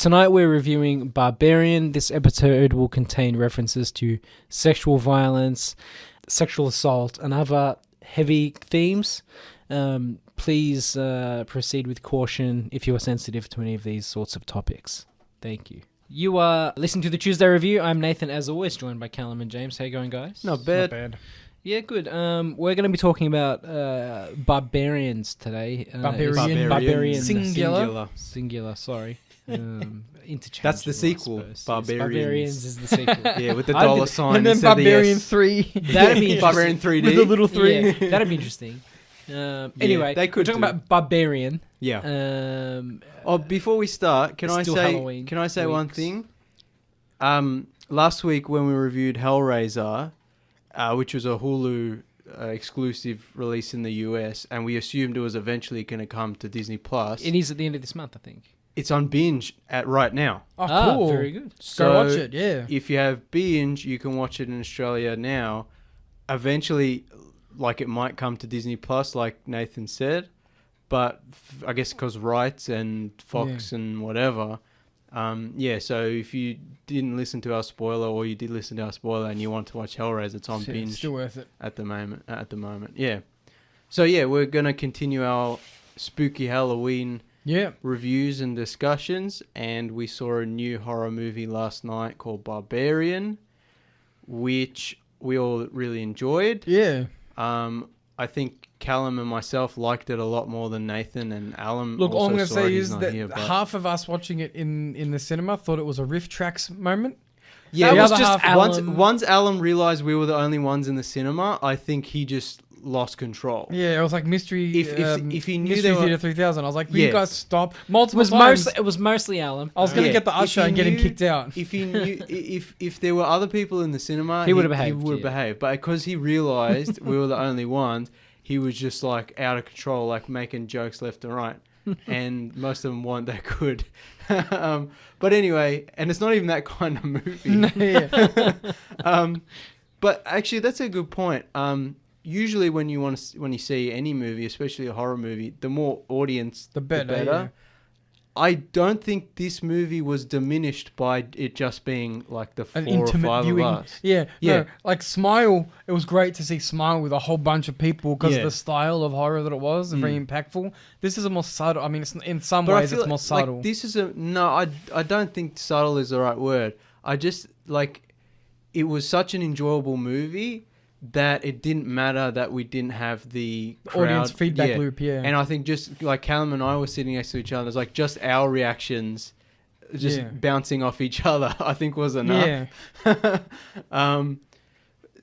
Tonight we're reviewing Barbarian. This episode will contain references to sexual violence, sexual assault, and other heavy themes. Please proceed with caution if you are sensitive to any of these sorts of topics. Thank you. You are listening to the Tuesday Review. I'm Nathan, as always, joined by Callum and James. How you going, guys? Not bad. Not bad. Yeah, good. We're going to be talking about Barbarians today. Barbarian. Singular, sorry. Interchangeable. That's the sequel. Barbarians is the sequel. Yeah, with the dollar sign. And then instead of the Barbarian S. 3. That'd be interesting. Barbarian 3D. With a little 3. Yeah, that'd be interesting. Anyway, they could we're talking do. about Barbarian. Yeah. Before we start, can I Still say Halloween one weeks. thing? Last week when we reviewed Hellraiser, which was a Hulu exclusive release in the US, and we assumed it was eventually going to come to Disney Plus. It is at the end of this month, I think. It's on binge right now. Oh, cool. Very good. So Go watch it, yeah. if you have binge, you can watch it in Australia now. Eventually, it might come to Disney Plus, like Nathan said, but I guess because rights and Fox and whatever. So if you didn't listen to our spoiler, or you did listen to our spoiler and you want to watch Hellraiser, it's on binge. It's still worth it. At the moment, yeah. So we're gonna continue our spooky Halloween reviews and discussions, and we saw a new horror movie last night called Barbarian, which we all really enjoyed. Yeah. I think Callum and myself liked it a lot more than Nathan and Alan. Look, all I'm going to saw it. say He's is not that here, but- half of us watching it in the cinema thought it was a Riff Tracks moment. Yeah, That it was was just just Alan. once Alan realized we were the only ones in the cinema, I think he just lost control. Yeah, it was like Mystery If he knew Mystery there were- Theater 3000. I was like, will Yeah. you guys stop? It Multiple was times. mostly Alan. I was going to Yeah. get the If usher he and get him knew- kicked out. If he knew, if there were other people in the cinema, He would've behaved, He would have yeah. behaved, but because he realized we were the only ones, he was just out of control, making jokes left and right, and most of them weren't that good. But anyway, and it's not even that kind of movie. Yeah. But actually, that's a good point. Usually, when you see any movie, especially a horror movie, the more audience, The better, yeah. I don't think this movie was diminished by it just being the An 4 or intimate 5 viewing. of us. Yeah. Yeah. No, Smile, it was great to see Smile with a whole bunch of people because Yeah. of the style of horror that it was, very impactful. This is a more subtle, I mean, it's, in some But I ways feel it's more subtle. this is I don't think subtle is the right word. I just it was such an enjoyable movie that it didn't matter that we didn't have the crowd. Audience feedback loop, yeah. And I think just Callum and I were sitting next to each other, it's just our reactions just bouncing off each other, I think was enough. Yeah.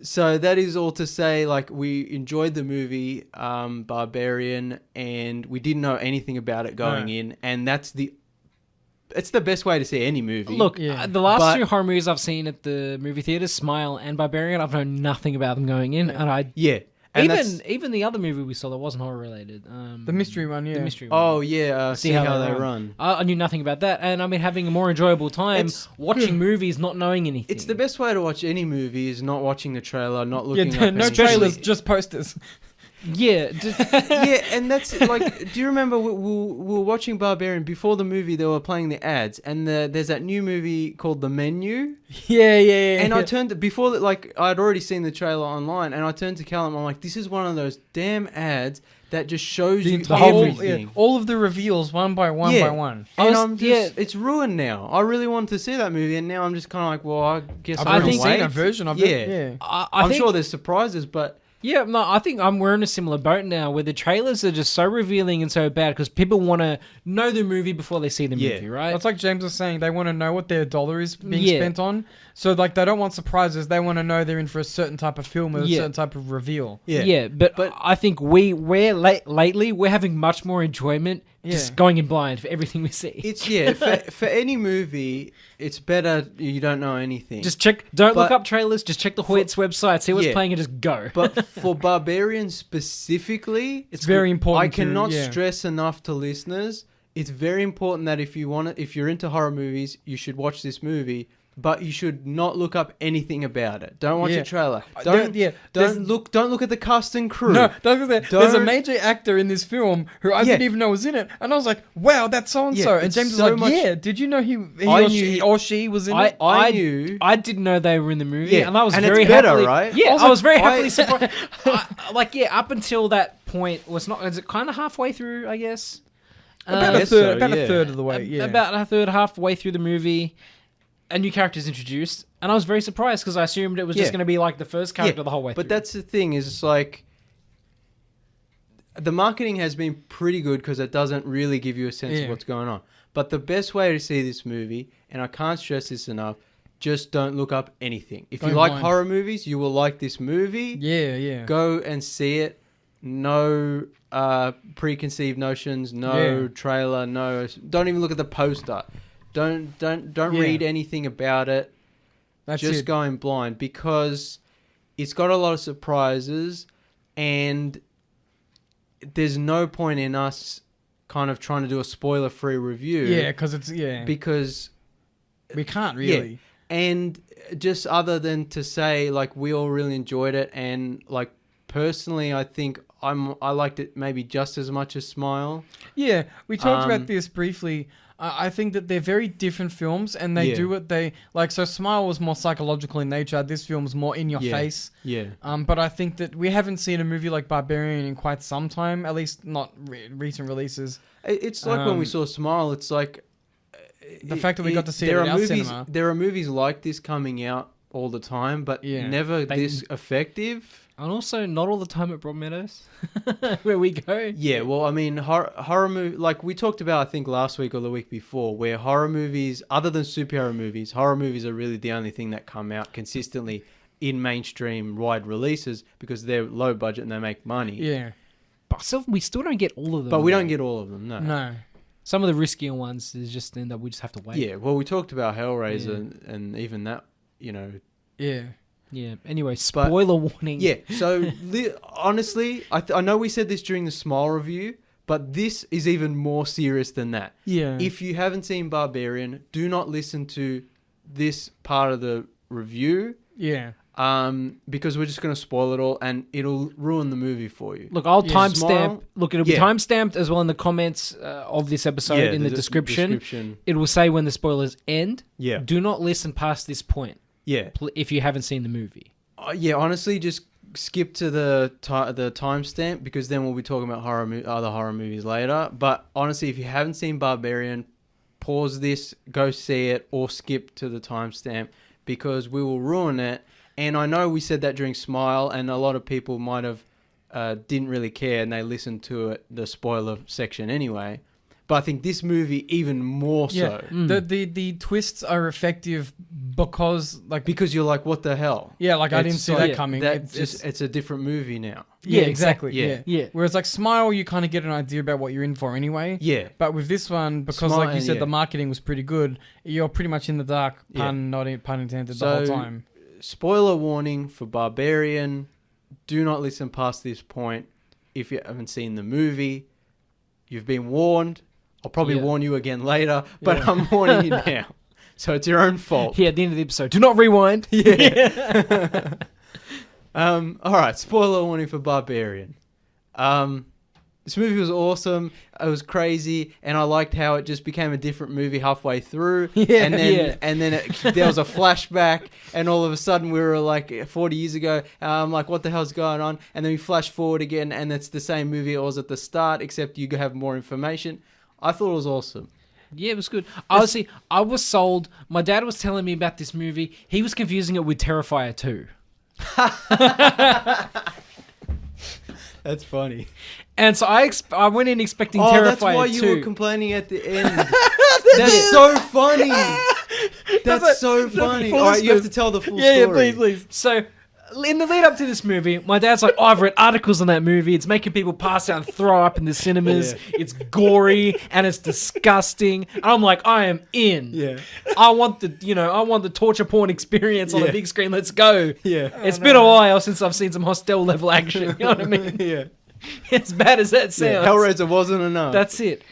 So that is all to say, we enjoyed the movie Barbarian, and we didn't know anything about it going in, and it's the best way to see any movie. Look, Yeah. the last But- 2 horror movies I've seen at the movie theater, Smile and Barbarian, I've known nothing about them going in, and I and even the other movie we saw that wasn't horror related, The mystery one, yeah. the mystery one. Oh yeah, see how they run. I knew nothing about that, and I've been having a more enjoyable time watching movies, not knowing anything. It's the best way to watch any movie is not watching the trailer, not looking Yeah, up no any- trailers, just posters. Yeah, Yeah, and that's do you remember we were watching Barbarian before the movie? They were playing the ads, and there's that new movie called The Menu. Yeah. And I turned before that, I'd already seen the trailer online, and I turned to Callum. I'm like, this is one of those damn ads that just shows you everything. all of the reveals one by one by one. And I'm just, it's ruined now. I really wanted to see that movie, and now I'm just kind of well, I guess I've I'm already gonna wait. seen a version of it. Yeah. I I'm think, sure there's surprises, but Yeah, no, I think we're in a similar boat now where the trailers are just so revealing and so bad because people want to know the movie before they see the movie, right? That's like James was saying. They want to know what their dollar is being Yeah. spent on. So, they don't want surprises. They want to know they're in for a certain type of film with a certain type of reveal. Yeah, but I think lately we're having much more enjoyment just going in blind for everything we see. it's for any movie, it's better you don't know anything. Just check. Don't look up trailers. Just check the Hoyt's website, see what's playing, and just go. But for Barbarian specifically, It's very important. I cannot to, stress enough to listeners. it's very important that if you're into horror movies, you should watch this movie. But you should not look up anything about it. Don't watch a trailer. Don't look at the cast and crew. No, there's a major actor in this film who I didn't even know was in it, and I was like, "Wow, that's so and so." And James was like, "Yeah, did you know he or she was in it?" I knew. I didn't know they were in the movie, and I was and very it's better, happily, right? Yeah, I was very happily surprised. Up until that point, is it kind of halfway through? I guess about a third of the way. Yeah, about a third, halfway through the movie. A new character is introduced, and I was very surprised because I assumed it was just going to be like the first character the whole way through. But that's the thing, is it's like the marketing has been pretty good because it doesn't really give you a sense of what's going on. But the best way to see this movie, and I can't stress this enough, just don't look up anything. If you like horror movies, you will like this movie. Yeah. Go and see it. No preconceived notions, no trailer, don't even look at the poster. Don't read anything about it. Just going blind, because it's got a lot of surprises, and there's no point in us kind of trying to do a spoiler-free review. Yeah, because because we can't really. Yeah. And just other than to say, like, we all really enjoyed it, and like personally, I think I liked it maybe just as much as Smile. Yeah, we talked about this briefly. I think that they're very different films, and they do what they like. So Smile was more psychological in nature. This film's more in your face. Yeah. But I think that we haven't seen a movie like Barbarian in quite some time, at least not recent releases. It's like when we saw Smile, it's like the fact that we got to see it in our cinema. There are movies like this coming out all the time, but never this effective. And also, not all the time at Broadmeadows, where we go. Yeah, well, I mean, horror movie, like we talked about, I think last week or the week before, where horror movies, other than superhero movies, horror movies are really the only thing that come out consistently in mainstream wide releases because they're low budget and they make money. Yeah, but we still don't get all of them. But we don't get all of them. No. Some of the riskier ones is just then that we just have to wait. Yeah, well, we talked about Hellraiser and even that, Yeah. Yeah. Anyway, spoiler warning. Yeah. So honestly, I know we said this during the Smile review, but this is even more serious than that. Yeah. If you haven't seen Barbarian, do not listen to this part of the review. Yeah. Because we're just going to spoil it all, and it'll ruin the movie for you. Look, I'll timestamp. Look, it'll be timestamped as well in the comments of this episode in the description. It will say when the spoilers end. Yeah. Do not listen past this point. Yeah. If you haven't seen the movie. Yeah, honestly, just skip to the timestamp, because then we'll be talking about other horror movies later. But honestly, if you haven't seen Barbarian, pause this, go see it, or skip to the timestamp, because we will ruin it. And I know we said that during Smile, and a lot of people might have didn't really care, and they listened to it, the spoiler section anyway. But I think this movie even more so. The twists are effective because you're like, what the hell? Yeah, like I didn't see that coming. It's a different movie now. Yeah, exactly. Yeah. Whereas like Smile, you kind of get an idea about what you're in for anyway. Yeah. But with this one, because like you said, the marketing was pretty good, you're pretty much in the dark, pun intended, the whole time. Spoiler warning for Barbarian. Do not listen past this point if you haven't seen the movie. You've been warned. I'll probably warn you again later, but I'm warning you now. So it's your own fault. Yeah, at the end of the episode. Do not rewind. Yeah. All right, spoiler warning for Barbarian. This movie was awesome. It was crazy, and I liked how it just became a different movie halfway through. And then there was a flashback, and all of a sudden we were like 40 years ago. I'm like, what the hell's going on? And then we flash forward again, and it's the same movie it was at the start, except you have more information. I thought it was awesome. Yeah, it was good. Honestly, I was sold. My dad was telling me about this movie. He was confusing it with Terrifier 2. That's funny. And so I went in expecting Terrifier 2. That's why you were complaining at the end. That's so funny. That's so funny. All right, you have to tell the full story. Yeah, please. So, in the lead up to this movie, my dad's like, I've read articles on that movie. It's making people pass out and throw up in the cinemas. Yeah. It's gory and it's disgusting. And I'm like, I am in. Yeah. I want the torture porn experience on the big screen. Let's go. Yeah. It's been a while since I've seen some Hostel level action. You know what I mean? Yeah. As bad as that sounds. Yeah. Hellraiser wasn't enough. That's it.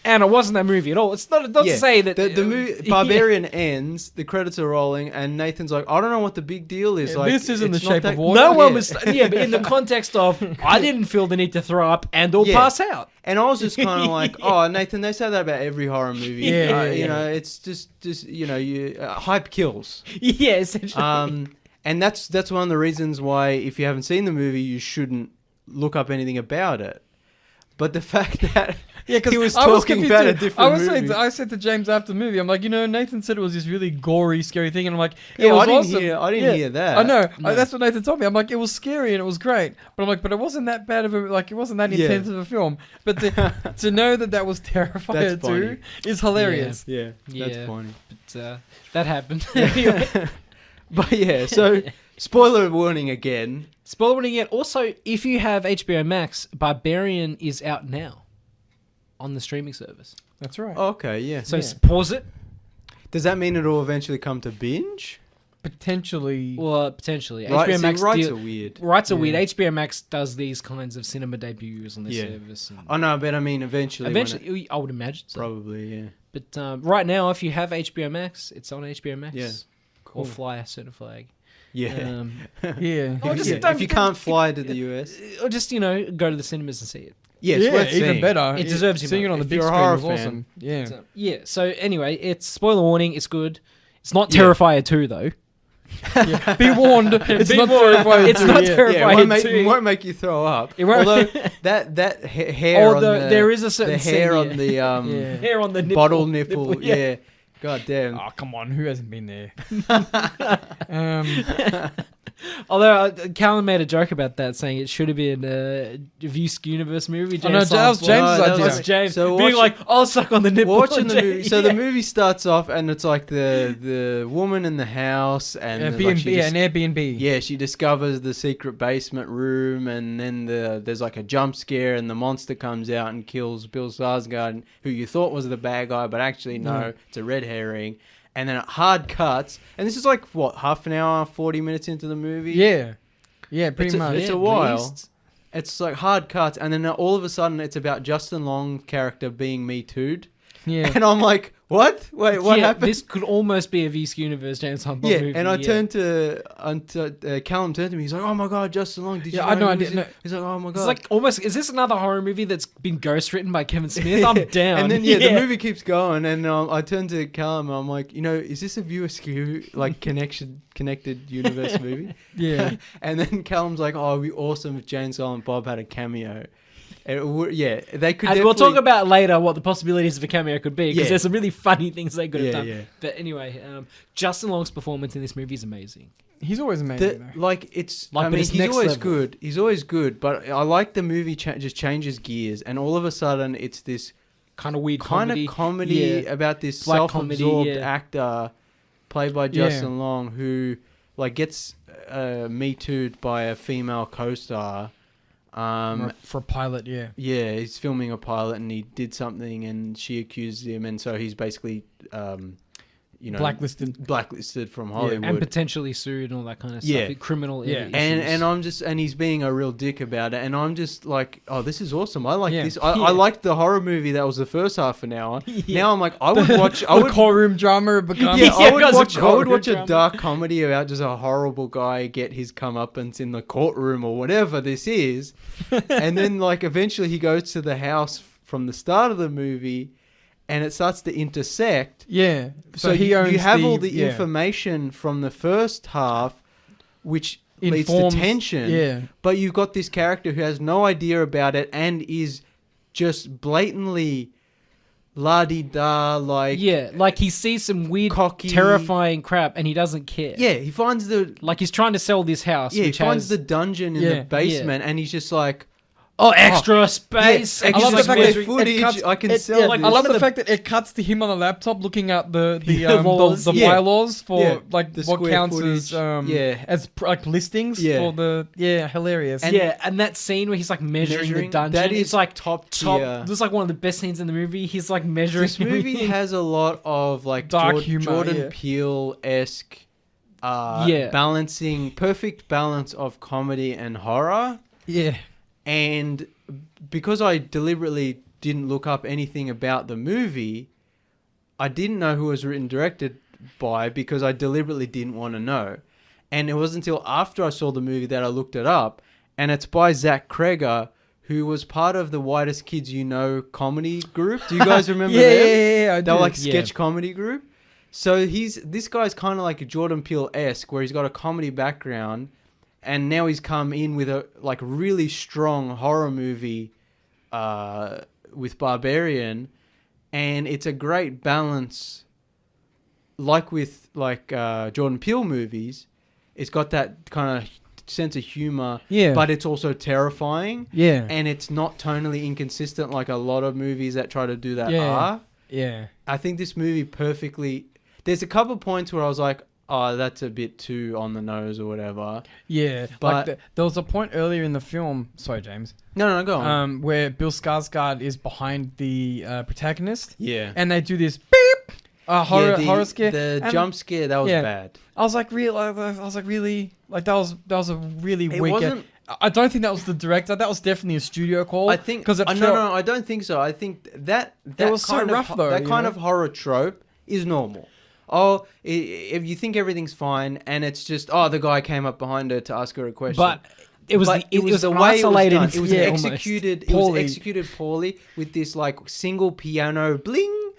And it wasn't that movie at all. It's not to say that the movie Barbarian ends, the credits are rolling, and Nathan's like, I don't know what the big deal is. Like, this isn't the it's Shape not of that- Water. No one was, but in the context of, I didn't feel the need to throw up and or Yeah. pass out. And I was just kind of like, oh, Nathan, they say that about every horror movie. Yeah, You know, it's just you know, hype kills. Yeah, essentially. And that's one of the reasons why, if you haven't seen the movie, you shouldn't look up anything about it. But the fact that he was talking about a different movie. I said to James after the movie, I'm like, Nathan said it was this really gory, scary thing, and I'm like, Yeah, it was I didn't awesome. hear hear that. I know. No. That's what Nathan told me. I'm like, it was scary and it was great, but I'm like, but it wasn't that bad of a it wasn't that Yeah. intense of a film. But to know that was terrifying That's funny. too is hilarious. Yeah, that's Yeah. funny. But that happened. But yeah, so spoiler warning again. Spoiler warning yet. Also, if you have HBO Max, Barbarian is out now on the streaming service. That's right. Okay, yeah. So Yeah. pause it. Does that mean it'll eventually come to binge? Potentially. Well, potentially. Right, HBO see, Max rights are weird. Rights are weird. Yeah. HBO Max does these kinds of cinema debuts on the Yeah. service. And Oh no, but I mean eventually. eventually, I would imagine so. Probably, yeah. But right now, if you have HBO Max, it's on HBO Max. Yeah. Or fly a certain flag. Yeah. Yeah. Or just Yeah, don't- if you can't fly to the US. Or just, go to the cinemas and see it. Yeah, it's worth even seeing. better. It deserves your seeing it money. on the If big you're a screen horror was fan. awesome. Yeah. So, yeah. So anyway, it's spoiler warning. It's good. It's not Yeah. Terrifier 2 though. Yeah. Be warned. It's Be not warned. terrifying. It's not terrifying. Yeah, it won't, 2. won't make you throw up. It won't- Although that hair on the there is a certain the hair scene, on the Yeah. hair on the nipple, bottle nipple. yeah. Yeah. God damn. Oh, come on. Who hasn't been there? Although Callum made a joke about that, saying it should have been a Views Universe movie. Oh, no, that was James's that idea. was James So being watch- like, "I'll suck on the nipple." Watching the movie. So the Yeah. movie starts off and it's like the woman in the house and like B&B, she an Airbnb. yeah, she discovers the secret basement room, and then there's like a jump scare, and the monster comes out and kills Bill Skarsgård, who you thought was the bad guy, but actually no, it's a red herring. And then it hard cuts, and this is like what, half an hour, 40 minutes into the movie. Yeah. Yeah, pretty much. It's Yeah, a at while. least. It's like hard cuts, and then all of a sudden it's about Justin Long's character being Me Too'd. Yeah. And I'm like, what? Wait, what Yeah, happened? This could almost be a Views Universe James Hunt Yeah, movie. and I yeah. turned to Callum turned to me. He's like, "Oh my god, Justin Long! Did Yeah, you I know know, he I was didn't in-" know. He's like, "Oh my god!" It's like almost. Is this another horror movie that's been ghostwritten by Kevin Smith? I'm down. And then the movie keeps going, and I turned to Callum. And I'm like, is this a viewer skew connected universe movie? Yeah. And then Callum's like, "Oh, it'd be awesome if Jane Silent Bob had a cameo." They could. And we'll talk definitely- about later what the possibilities of a cameo could be, because Yeah. there's some really funny things they could have Yeah, done. yeah. But anyway, Justin Long's performance in this movie is amazing. He's always amazing, though. I but mean, it's he's next always level. good. He's always good, but I like the movie just changes gears, and all of a sudden it's this Kind of weird kind of comedy Yeah. about this Black self-absorbed comedy, yeah. actor played by Justin Long, who like gets Me Too'd by a female co-star. For a pilot, yeah. Yeah, he's filming a pilot and he did something and she accused him, and so he's basically blacklisted from Hollywood. and potentially sued and all that kind of Yeah. stuff. Criminal Yeah. issues. And he's being a real dick about it, and I'm just like, oh, this is awesome. I like Yeah. this. Yeah. I liked the horror movie that was the first half an hour. Yeah. Now I'm like, I would watch. I The would courtroom drama becomes... Yeah, I it would was a watch. I would courtroom watch a drama. dark comedy about just a horrible guy get his comeuppance in the courtroom or whatever this is, and then like eventually he goes to the house from the start of the movie, and it starts to intersect. Yeah. So he you owns have all the yeah. information from the first half, which leads Informs- to tension. Yeah. But you've got this character who has no idea about it and is just blatantly la-di-da, like... Yeah, like he sees some weird, Cocky. terrifying crap, and he doesn't care. Yeah, he finds the... Like he's trying to sell this house. Yeah, he which finds has, the dungeon in Yeah, the basement, and he's just like... extra space. Yeah, and I he's love the like fact extra that measuring- footage, cuts- I can it- sell yeah, this. I love Some the of fact that it cuts to him on a laptop looking at the laws. the Yeah. bylaws for Yeah, like the what square counts footage. as as like listings Yeah. for the hilarious. And- yeah, and that scene where he's like measuring the dungeon. that It's is like top tier. This is like one of the best scenes in the movie. He's like measuring. This movie everything. has a lot of like Dark humor, Jordan yeah. Peele-esque Yeah. perfect balance of comedy and horror. yeah. And because I deliberately didn't look up anything about the movie, I didn't know who it was written and directed by because I deliberately didn't want to know. And it wasn't until after I saw the movie that I looked it up. And it's by Zach Kreger, who was part of the Whitest Kids You Know comedy group. Do you guys remember them? Yeah, I do. They were like sketch comedy group. So this guy's kind of like a Jordan Peele-esque, where he's got a comedy background, and now he's come in with a like really strong horror movie with Barbarian, and it's a great balance. Like with Jordan Peele movies, it's got that kind of sense of humor, but it's also terrifying, and it's not tonally inconsistent like a lot of movies that try to do that are. I think this movie perfectly. There's a couple of points where I was like, oh, that's a bit too on the nose or whatever. Yeah, but like there was a point earlier in the film. Sorry, James. No, go on. Where Bill Skarsgård is behind the protagonist. Yeah, and they do this beep horror scare. The jump scare that was bad. I was like, really? Like that was a really weak. I don't think that was the director. That was definitely a studio call. I think because no, I don't think so. I think that was so rough though. That kind of horror trope is normal. Oh, if you think everything's fine and it's just the guy came up behind her to ask her a question, but it was the way isolated. It was executed. It was executed poorly with this like single piano bling,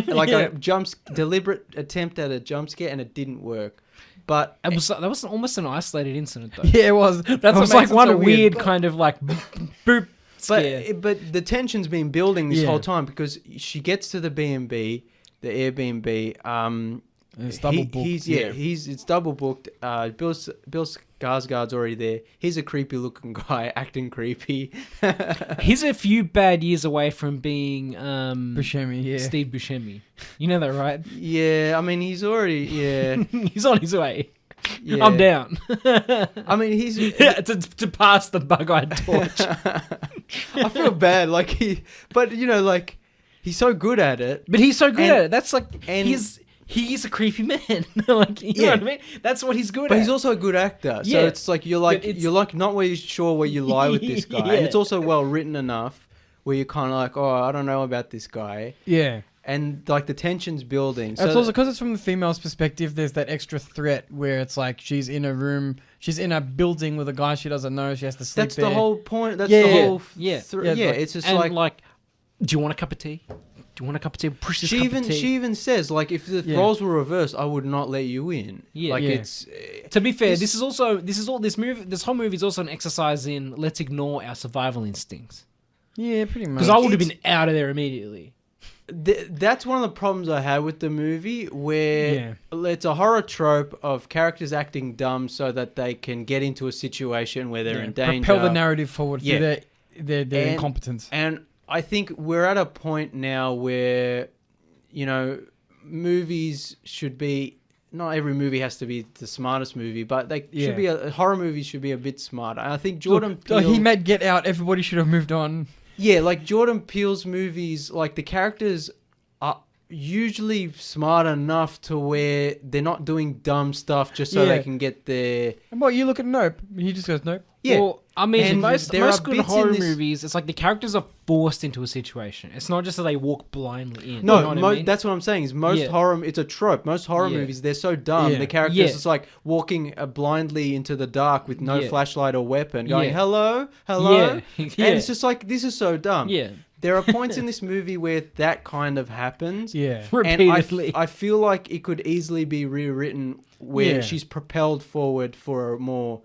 like a deliberate attempt at a jump scare, and it didn't work. But that was almost an isolated incident, though. Yeah, it was. That was like one weird kind of like boop scare. But the tension's been building this whole time because she gets to the B&B, the Airbnb. It's double booked. It's double booked. Bill Skarsgård's already there. He's a creepy looking guy, acting creepy. He's a few bad years away from being Buscemi, Steve Buscemi. You know that, right? Yeah, I mean he's already he's on his way. Yeah. I'm down. I mean he's to pass the bug-eyed torch. I feel bad, but you know, like he's so good at it. But he's so good at it. That's like, and he's a creepy man. Like, you know what I mean? That's what he's good at. But he's also a good actor. So it's like you're not really sure where you lie with this guy. And it's also well written enough where you're kind of like, oh, I don't know about this guy. Yeah. And like the tension's building. So it's also because it's from the female's perspective. There's that extra threat where it's like she's in a room, she's in a building with a guy she doesn't know. She has to sleep there. That's the whole point. That's the whole. It's just like, do you want a cup of tea? Do you want a cup of tea? Push this cup of tea. She even says, like, if the roles were reversed, I would not let you in. Yeah, it's. To be fair, this whole movie is also an exercise in let's ignore our survival instincts. Yeah, pretty much. Because I would have been out of there immediately. That's one of the problems I had with the movie, where it's a horror trope of characters acting dumb so that they can get into a situation where they're in danger. Propel the narrative forward through their incompetence. And I think we're at a point now where, you know, movies should be, not every movie has to be the smartest movie, but they should be horror movies should be a bit smarter. And I think Jordan Peele... he made Get Out, everybody should have moved on. Yeah, like Jordan Peele's movies, like the characters are usually smart enough to where they're not doing dumb stuff just so they can get their... And what, you look at Nope, he just goes, Nope. Yeah. Well, I mean, most good horror movies, it's like the characters are forced into a situation. It's not just that they walk blindly in. No, you know what I mean? That's what I'm saying. Is most horror, it's a trope. Most horror movies, they're so dumb. The characters just like walking blindly into the dark with no flashlight or weapon, going hello. And it's just like, this is so dumb. Yeah. There are points in this movie where that kind of happens. Yeah. Repeatedly. And I feel like it could easily be rewritten where she's propelled forward for a more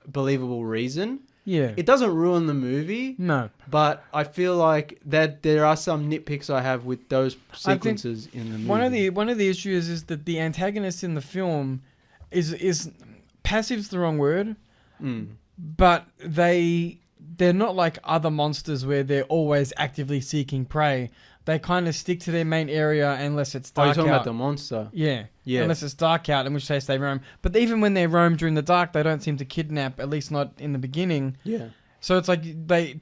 believable reason. Yeah. It doesn't ruin the movie. No. But I feel like that there are some nitpicks I have with those sequences in the movie. One of the issues is that the antagonist in the film is passive's the wrong word. But they're not like other monsters where they're always actively seeking prey. They kind of stick to their main area unless it's dark out. You're talking about the monster. Yeah. Unless it's dark out, in which case they roam. But even when they roam during the dark, they don't seem to kidnap, at least not in the beginning. Yeah. So it's like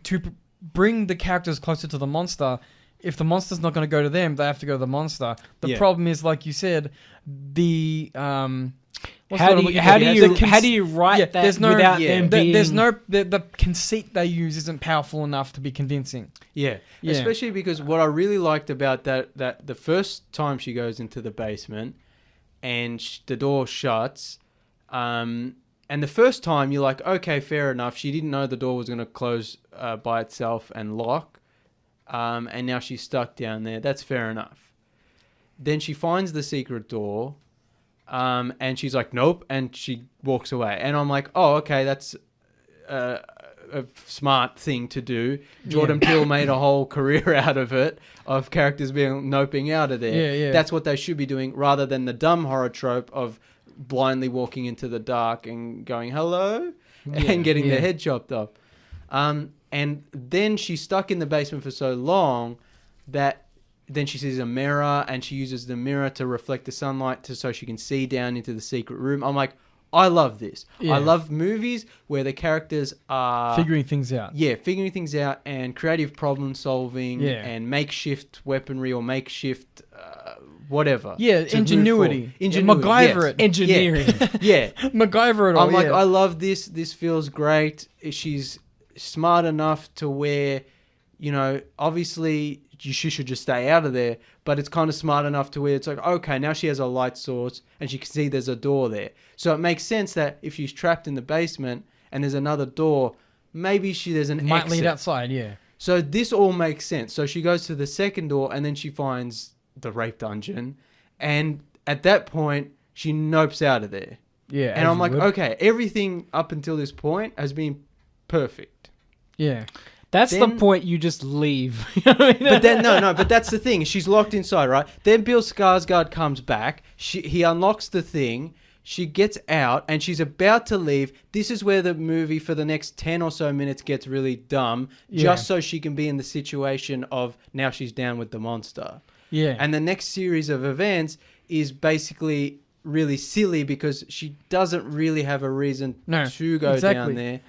to bring the characters closer to the monster, if the monster's not going to go to them, they have to go to the monster. The Yeah. problem is, like you said, the what's How the do word you, I'm how looking do at? you how do you write yeah, that there's no- without yeah, them The- being? there's no the conceit they use isn't powerful enough to be convincing. Yeah. Yeah. Especially because what I really liked about that the first time she goes into the basement and the door shuts, and the first time you're like, okay, fair enough. She didn't know the door was going to close by itself and lock, and now she's stuck down there. That's fair enough. Then she finds the secret door, and she's like, nope, and she walks away. And I'm like, oh, okay, that's a smart thing to do. Jordan Peele made a whole career out of it, of characters being noping out of there. Yeah, yeah. That's what they should be doing, rather than the dumb horror trope of blindly walking into the dark and going, hello, and getting yeah. their head chopped off. And then she's stuck in the basement for so long that then she sees a mirror, and she uses the mirror to reflect the sunlight so she can see down into the secret room. I'm like, I love this. Yeah. I love movies where the characters are Figuring things out. figuring things out and creative problem solving Yeah. and makeshift weaponry or makeshift whatever. Yeah, to move ingenuity. forward. Ingenuity. MacGyver yes. it. Engineering. Yeah. MacGyver it all. I'm like, yeah. I love this. This feels great. She's smart enough to where, you know, obviously she should just stay out of there, but it's kind of smart enough to where it's like, okay, now she has a light source and she can see there's a door there. So it makes sense that if she's trapped in the basement and there's another door, maybe there's an might exit. lead outside. Yeah. So this all makes sense. So she goes to the second door and then she finds the rape dungeon. And at that point, she nopes out of there. Yeah. And as I'm you like, would. okay, everything up until this point has been perfect. Yeah. That's the Then- point. You just leave. You know what I mean? But then, but that's the thing. She's locked inside, right? Then Bill Skarsgård comes back. He unlocks the thing. She gets out and she's about to leave. This is where the movie for the next 10 or so minutes gets really dumb, Yeah. just so she can be in the situation of now she's down with the monster. Yeah. And the next series of events is basically really silly because she doesn't really have a reason to go down there.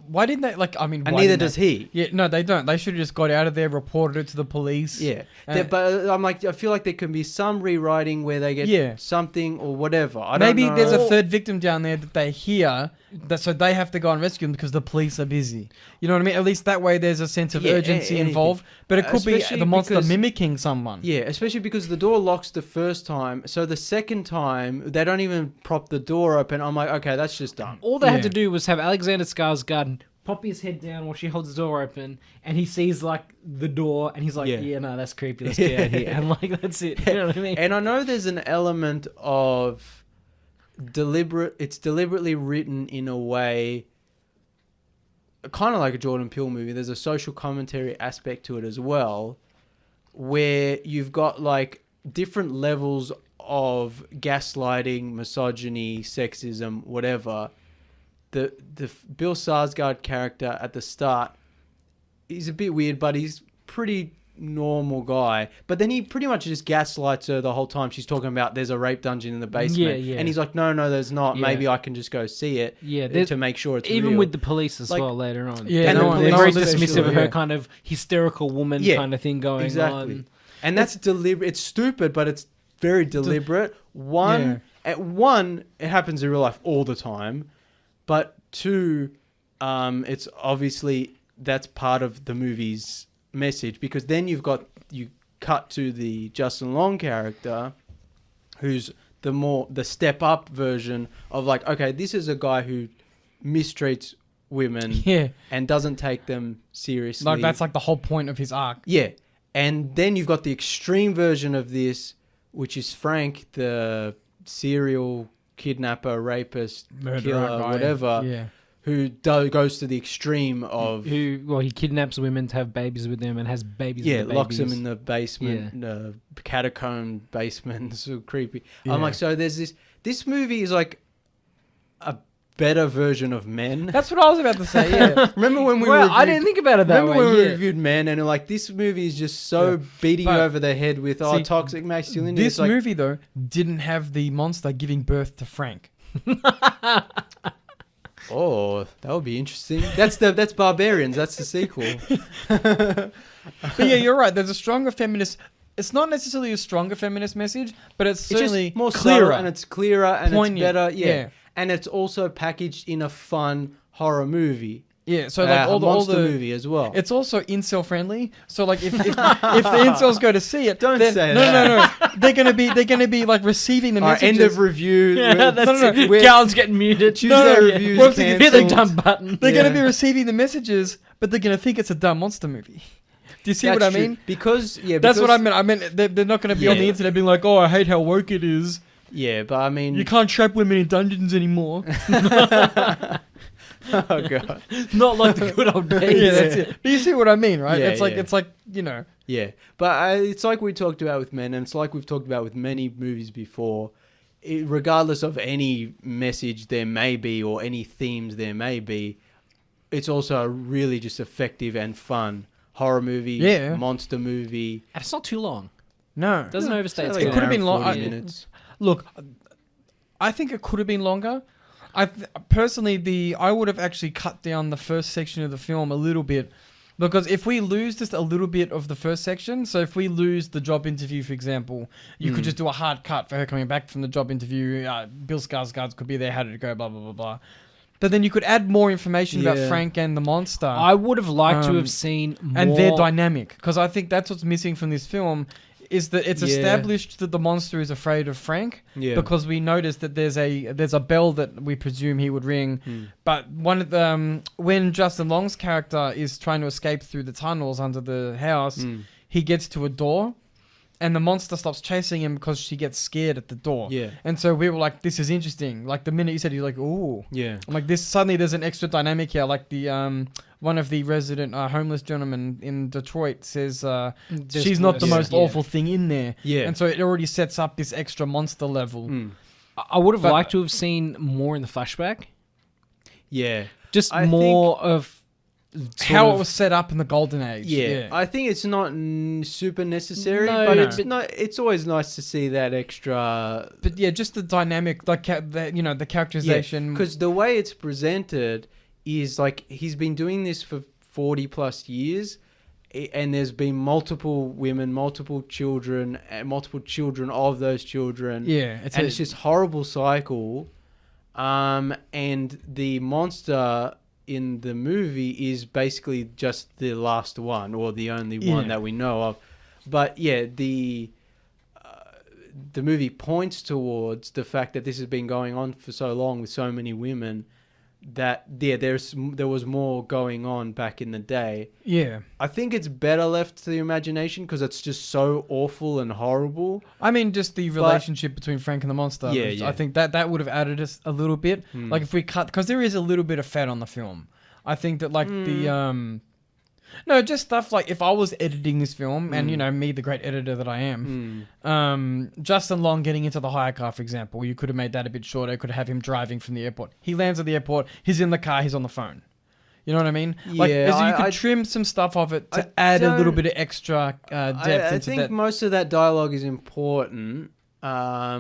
Why didn't they And why neither didn't does they? he. Yeah, no, they don't. They should have just got out of there, reported it to the police. Yeah. Uh, But I'm like, I feel like there can be some rewriting where they get something or whatever. I don't Maybe know. there's a third victim down there that they hear, so they have to go and rescue them because the police are busy. You know what I mean? At least that way there's a sense of urgency anything. involved. But it could be Especially the monster because- mimicking someone. Yeah, especially because the door locks the first time. So the second time, they don't even prop the door open. I'm like, okay, that's just dumb. All they had Yeah. to do was have Alexander Skarsgård pop his head down while she holds the door open, and he sees like the door, and he's like, Yeah. "Yeah, no, that's creepy. Let's get out of here." And like that's it. You know what I mean? And I know there's an element of it's deliberately written in a way, kind of like a Jordan Peele movie. There's a social commentary aspect to it as well, where you've got like different levels of gaslighting, misogyny, sexism, whatever. The Bill Skarsgård character at the start, he's a bit weird, but he's pretty normal guy. But then he pretty much just gaslights her the whole time. She's talking about there's a rape dungeon in the basement. Yeah. And he's like, no, there's not. Yeah. Maybe I can just go see it to make sure it's even real. with the police as Like- well later on. Yeah, and no one- they're no very one's dismissive sure, of her yeah. kind of hysterical woman kind of thing going on. And that's deliberate. It's stupid, but it's very deliberate. At one, it happens in real life all the time. But two, it's obviously that's part of the movie's message, because then you cut to the Justin Long character, who's the step up version of like, okay, this is a guy who mistreats women Yeah. and doesn't take them seriously. Like that's like the whole point of his arc. Yeah. And then you've got the extreme version of this, which is Frank, the serial kidnapper, rapist, Murderer killer, guy. whatever, Yeah. who goes to the extreme of... He kidnaps women to have babies with them and has babies with the locks them babies. in the basement, catacomb basement. So creepy. Yeah. I'm like, so there's this movie is like a better version of Men. That's what I was about to say. Yeah. Remember when we I didn't think about it that Remember way. when we yeah. reviewed Men and like, this movie is just so beating you But- over the head with See, toxic masculinity. This It's like, movie though didn't have the monster giving birth to Frank. Oh, that would be interesting. That's Barbarians. That's the sequel. But yeah, you're right. There's a stronger feminist. It's not necessarily a stronger feminist message, but it's certainly just more clearer subtle and it's clearer and poignant. it's better. Yeah. Yeah. And it's also packaged in a fun horror movie. Yeah, so like all monster the movie as well. It's also incel friendly. So like if the incels go to see it, Don't then, say no, that. No. They're gonna be like receiving the All right, messages. end of review. Yeah, that's no, it. we're- Cal's getting muted. Tuesday No, reviews well, cancelled. Hit the done button. They're gonna Yeah. be receiving the messages, but they're gonna think it's a dumb monster movie. Do you see what I That's true. mean? Because That's what I meant. I meant they're not gonna be on the Yeah. internet being like, "Oh, I hate how woke it is. Yeah, but I mean, You can't trap women in dungeons anymore." oh god. Not like the good old days. Yeah, that's it. But you see what I mean, right? Yeah, it's like yeah. Yeah, but it's like we talked about with Men, and it's like we've talked about with many movies before. Regardless of any message there may be or any themes there may be, it's also a really just effective and fun horror movie, Yeah. monster movie. And it's not too long. No. Doesn't overstay its Like It an could have hour been and long. 40 minutes. Look, I think it could have been longer. Personally, I would have actually cut down the first section of the film a little bit, because if we lose just a little bit of the first section, so if we lose the job interview, for example, you could just do a hard cut for her coming back from the job interview. Bill Skarsgård could be there. How did it go? Blah blah blah blah. But then you could add more information about Yeah. Frank and the monster. I would have liked to Um, have seen more. and their dynamic, because I think that's what's missing from this film, is that it's Yeah. established that the monster is afraid of Frank, Yeah. because we noticed that there's a bell that we presume he would ring, but one of the when Justin Long's character is trying to escape through the tunnels under the house, he gets to a door, and the monster stops chasing him because she gets scared at the door. Yeah. And so we were like, this is interesting. Like the minute you said, you're like, ooh. Yeah. I'm like, this suddenly there's an extra dynamic here. Like the one of the resident homeless gentlemen in Detroit says she's not the most awful thing in there. Yeah. And so it already sets up this extra monster level. I would have But- liked to have seen more in the flashback. Yeah. Just I more of How it was set up in the golden age. Yeah, I think it's not super necessary, No, but no. it's always nice to see that extra. But yeah, just the dynamic, like the characterization. Because the way it's presented is like he's been doing this for 40 plus years, and there's been multiple women, multiple children, and multiple children of those children. Yeah, and it's just horrible cycle. And the monster in the movie is basically just the last one, or the only one that we know of. But yeah, the movie points towards the fact that this has been going on for so long with so many women, that there was more going on back in the day. Yeah. I think it's better left to the imagination because it's just so awful and horrible. I mean, just the relationship between Frank and the monster. Yeah, which yeah. I think that would have added us a little bit. Like if we cut, because there is a little bit of fat on the film. I think that like no, just stuff like if I was editing this film, and me, the great editor that I am, Justin Long getting into the hire car, for example, you could have made that a bit shorter. Could have him driving from the airport. He lands at the airport. He's in the car. He's on the phone. You know what I mean? Like, Yeah, you could trim some stuff of it to add a little bit of extra depth I into think that. most of that dialogue is important. I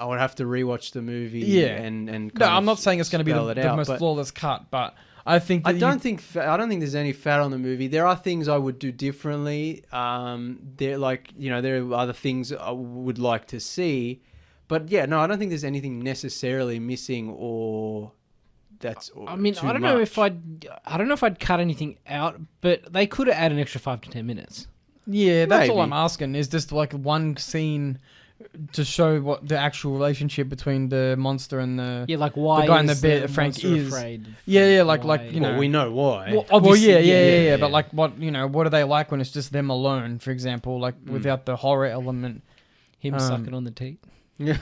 would have to rewatch the movie. Yeah. and No, kind I'm of not saying it's going to be spell it the out, most but flawless cut, but I think that I don't think there's any fat on the movie. There are things I would do differently. There are other things I would like to see, but yeah, no, I don't think there's anything necessarily missing or that's. I mean, too I don't know much. I don't know if I'd cut anything out, but they could have added an extra 5 to 10 minutes. Yeah, that's all Maybe. I'm asking, is just like one scene to show what the actual relationship between the monster and the Yeah, like why the guy in the is bed, Frank, monster is. afraid? Yeah, like Why? you know. Well, we know why. Well, Well, obviously, yeah, but like what are they like when it's just them alone, for example, like without the horror element? him sucking on the teat. Yeah.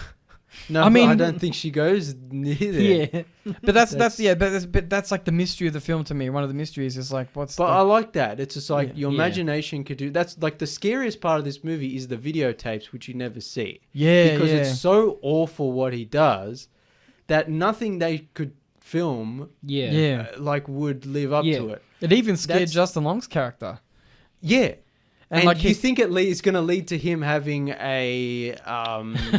No, I mean- I don't think she goes near there. Yeah, But that's like the mystery of the film to me. One of the mysteries is like what's But the, I like that. It's just like Yeah. your Yeah. imagination could do. That's like the scariest part of this movie is the videotapes, which you never see. yeah, Because yeah. it's so awful what he does that nothing they could film yeah, Yeah. would live up Yeah. to it. It even scared That's- Justin Long's character. Yeah. And like you he- think it's going to lead to him having a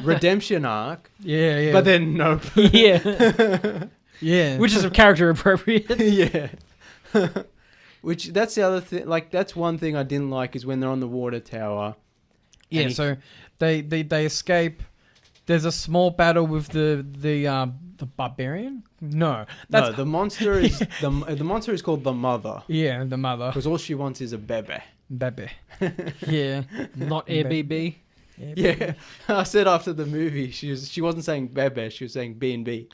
redemption arc, Yeah, yeah. but then nope. yeah. Yeah. which is character appropriate. Yeah. Which that's the other thing. Like that's one thing I didn't like is when they're on the water tower. Yeah, so they escape. There's a small battle with the barbarian. No, No, the monster is the monster is called the mother yeah, the mother. because all she wants is a bebe. Bebe. Yeah, Not Airbnb. Yeah, I said after the movie she wasn't saying bebe, she was saying B&B.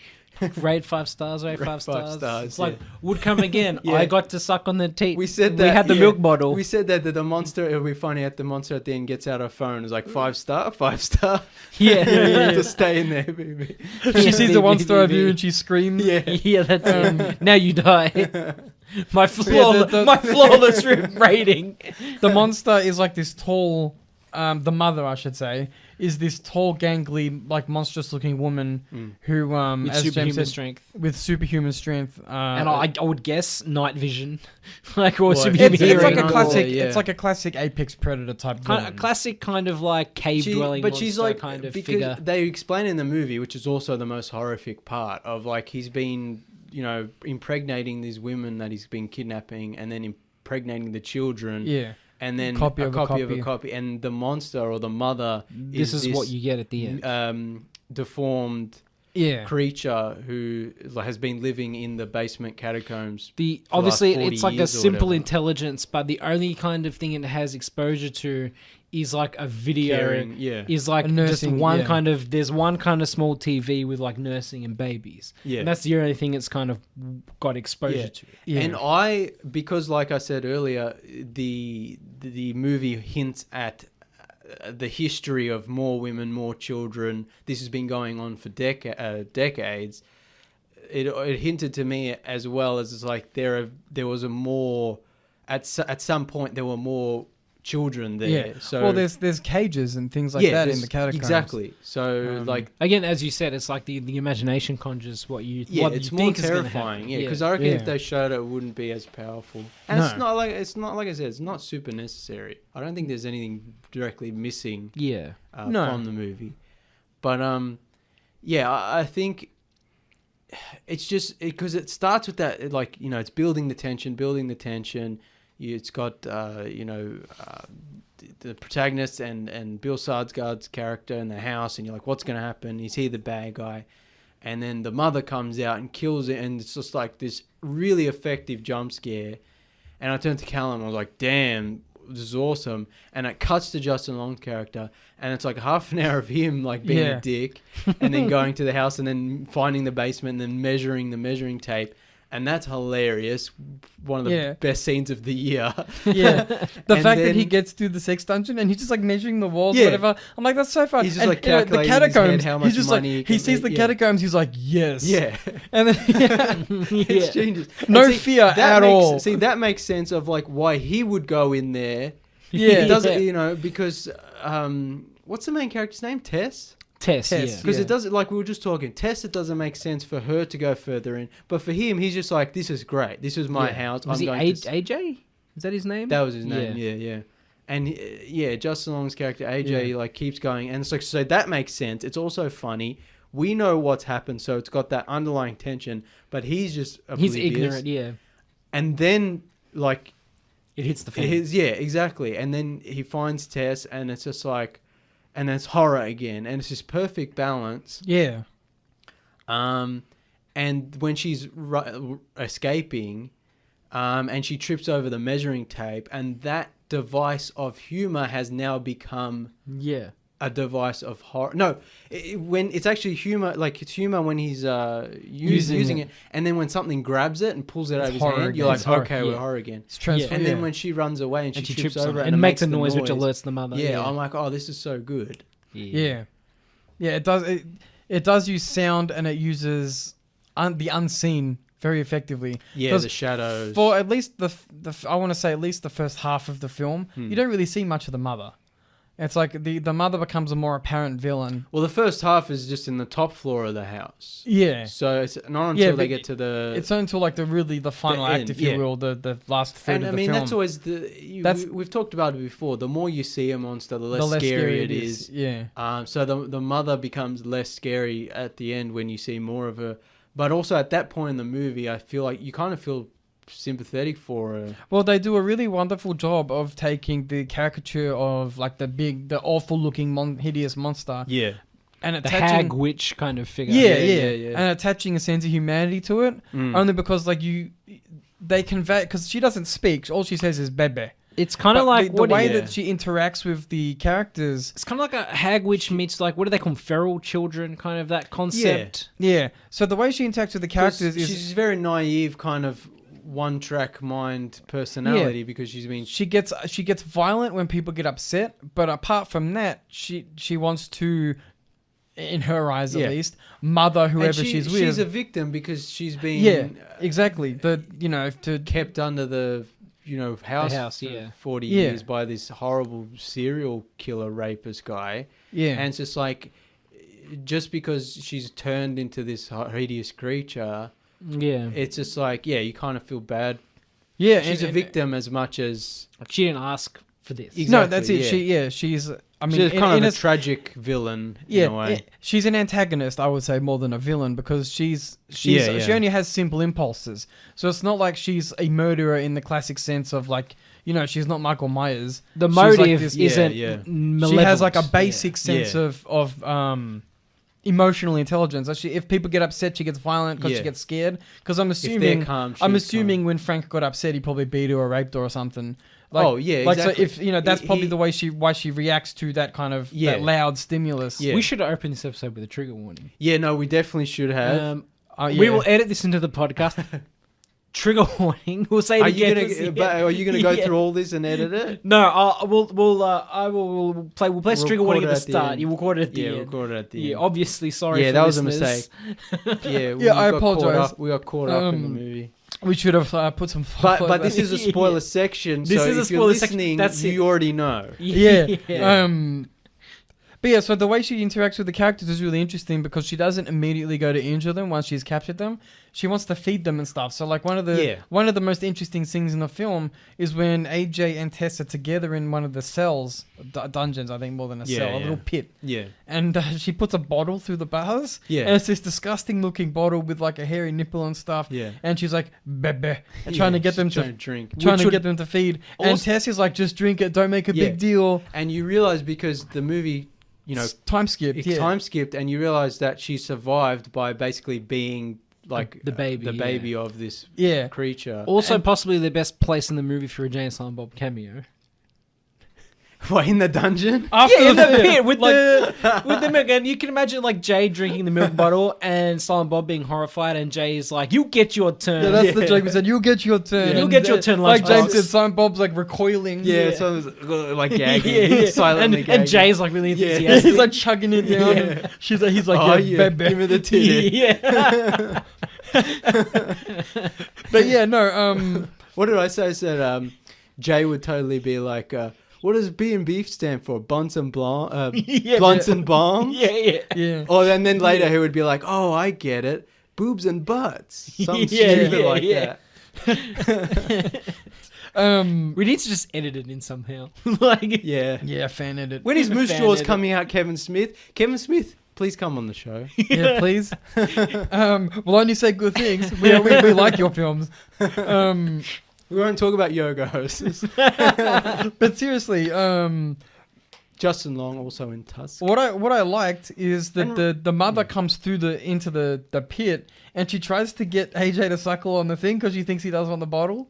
Rate 5 stars, rate 5 5 stars. stars, It's like, yeah. would come again. Yeah. I got to suck on the teat. We said that we had the yeah, milk bottle. We said that the monster. It'll be funny at the monster at the end gets out her phone. It's like 5 star, 5 star. Yeah. To stay in there, baby. she sees a 1-star BBB. review and she screams. Yeah. Yeah, that's it. Now you die. My the- my flawless rating. The monster is like this tall. The mother, I should say, is this tall, gangly, like monstrous-looking woman who, With as James superhuman said, strength. with superhuman strength. And I would guess night vision. Like, or Well, superhuman it's hearing. like a or- classic. yeah. It's like a classic apex predator type. Kind villain. a classic kind of like cave dwelling but monster she's like kind of because figure. they explain in the movie, which is also the most horrific part of like he's been impregnating these women that he's been kidnapping and then impregnating the children. Yeah. And then Copy a of a copy of a copy. copy, and the monster or the mother This is what you get at the end. deformed Yeah. creature who has been living in the basement catacombs. The for the last obviously 40 it's like a years or simple whatever. intelligence, but the only kind of thing it has exposure to is like a video. Caring, yeah. Is like A just nursing, one yeah. kind of there's one kind of small TV with like nursing and babies. Yeah. And that's the only thing it's kind of got exposure Yeah. to. Yeah. And because like I said earlier, the movie hints at the history of more women, more children. This has been going on for decades. It hinted to me as well as it's like there was a more at some point there were more children there. Yeah. So Well, there's cages and things like that in there's- the catacombs. Exactly. So like Again, as you said, it's like the imagination conjures what you yeah, what it's you more think is gonna terrifying. happen. Yeah, because I reckon if Yeah. they showed it, it wouldn't be as powerful. And No. it's not like I said, it's not super necessary. I don't think there's anything directly missing Yeah. No. from the movie. But yeah, I think it's just because it starts with that like it's building the tension. It's got the protagonist and Bill Skarsgård's character in the house, and you're like, what's going to happen? Is he the bad guy? And then the mother comes out and kills it, and it's just like this really effective jump scare. And I turned to Callum, I was like, damn, this is awesome. And it cuts to Justin Long's character, and it's like half an hour of him like being Yeah. a dick, and then going to the house and then finding the basement and then measuring the measuring tape. And that's hilarious. One of the Yeah. best scenes of the year. Yeah. The And fact that he then- gets through the sex dungeon and he's just like measuring the walls, Yeah. whatever. I'm like, that's so fun. He's just, And, like, calculating the in his catacombs. head how He's much just money he like he can sees the make, yeah. catacombs. He's like, yes. Yeah. And then yeah. It's genius. No And fear that at makes- all. See, that makes sense of like why he would go in there. Yeah. It doesn't, because what's the main character's name? Tess? Tess, Tess, yeah. Because Yeah. it doesn't, like we were just talking, Tess, it doesn't make sense for her to go further in. But for him, he's just like, this is great. This is my Yeah. house. Was I'm he going to... AJ? Is that his name? That was his name, yeah. And Justin Long's character, AJ, like keeps going. And it's like, so that makes sense. It's also funny. We know what's happened, so it's got that underlying tension. But he's just He's oblivious. ignorant, yeah. And then, like... It hits the fan. Yeah, exactly. And then he finds Tess, and it's just like... And then it's horror again. And it's this perfect balance. Yeah. And when she's escaping, and she trips over the measuring tape, and that device of humor has now become Yeah. a device of horror. No, when it's actually humor, like it's humor when he's using it, and then when something grabs it and pulls it out of his horror hand, you're again. like, It's horror, okay, we're yeah. horror again. It's transformed. And then when she runs away and she trips over on it, it and makes a the noise which alerts the mother. Yeah, I'm like, oh, this is so good. Yeah. Yeah, it does. It does use sound and it uses the unseen very effectively. Yeah, 'Cause the shadows. For at least I want to say at least the first half of the film, Hmm. you don't really see much of the mother. It's like the mother becomes a more apparent villain. Well, the first half is just in the top floor of the house. Yeah. So it's not Yeah, until they but get to the... It's not until like the final The act, end, if you yeah. will, the last third and of I the mean, film. that's always we've talked about it before. The more you see a monster, the less scary it is. Yeah. So the mother becomes less scary at the end when you see more of her. But also at that point in the movie, I feel like you kind of feel sympathetic for her. Well, they do a really wonderful job of taking the caricature of like the awful looking hideous monster Yeah. and The attaching hag witch kind of figure. yeah, and attaching a sense of humanity to it. Only because like they convey, because she doesn't speak. All she says is "bebe." It's kind of like the way that she interacts with the characters. It's kind of like a hag witch meets like, what do they call them? Feral children, kind of that concept. Yeah. So the way she interacts with the characters is she's very naive, kind of one-track mind personality because she's been. She gets violent when people get upset, but apart from that, she wants to, in her eyes at least, mother whoever she's with. She's a victim because she's been exactly kept under the house for 40 years by this horrible serial killer rapist guy. Yeah, and it's just like, just because she's turned into this hideous creature, it's just like, you kind of feel bad. Yeah, she's a victim as much as like she didn't ask for this. Exactly, no, that's it. She's. I mean, she's kind of a tragic villain. In a way. She's an antagonist, I would say, more than a villain, because she only has simple impulses. So it's not like she's a murderer in the classic sense of like, she's not Michael Myers. The motive isn't malevolent. She has like a basic sense of emotional intelligence. If people get upset, she gets violent because she gets scared. Because I'm assuming, when Frank got upset, he probably beat her or raped her or something. Like, exactly. So if that's probably the way why she reacts to that kind of that loud stimulus. We should have opened this episode with a trigger warning. Yeah, no, we definitely should have. We will edit this into the podcast. Trigger warning. We'll say it again. Are you going to go through all this and edit it? No, we'll play trigger warning at the start. You record it at the end. Yeah, record it at the end. Yeah, obviously, sorry. Yeah, for that was listeners. a mistake. I apologize. We got caught up in the movie. We should have put some. But this is a spoiler section. This so is a if spoiler you're section. listening, That's you already know. Yeah. But yeah, so the way she interacts with the characters is really interesting because she doesn't immediately go to injure them once she's captured them. She wants to feed them and stuff. So like one of the most interesting things in the film is when AJ and Tess are together in one of the cells, dungeons, I think more than a cell, a little pit. Yeah. And she puts a bottle through the bars. Yeah. And it's this disgusting looking bottle with like a hairy nipple and stuff. Yeah. And she's like, bebe, and trying to get them to drink. Trying to get them to feed. And Tess is like, just drink it, don't make a big deal. And you realize because the movie, time skipped. Time skipped, and you realize that she survived by basically being like the baby of this creature. Also, possibly the best place in the movie for a Jay and Silent Bob cameo. What, in the dungeon? In the pit with the milk. And you can imagine like Jay drinking the milk bottle and Silent Bob being horrified, and Jay is like, "You get your turn." Yeah, that's the joke. We said, "You'll get your turn." You'll get your turn. Like James said, Silent Bob's like recoiling. Yeah, so like gagging, silently gagging. And Jay's like really enthusiastic. He's like chugging it down. And he's like, give me the titty. Yeah. But yeah, no. What did I say? I said Jay would totally be like, what does B and beef stand for? Buns and Blonde? Blunts and bombs? Yeah. Oh, and then later he would be like, oh, I get it. Boobs and butts. Something stupid like that. We need to just edit it in somehow. Fan edit. When is Moose Jaw's coming out, Kevin Smith? Kevin Smith, please come on the show. Yeah, please. We'll only say good things. We like your films. We won't talk about yoga hosts. But seriously, Justin Long also in Tusk. What I liked is that the mother comes through into the pit and she tries to get AJ to suckle on the thing because she thinks he does on the bottle.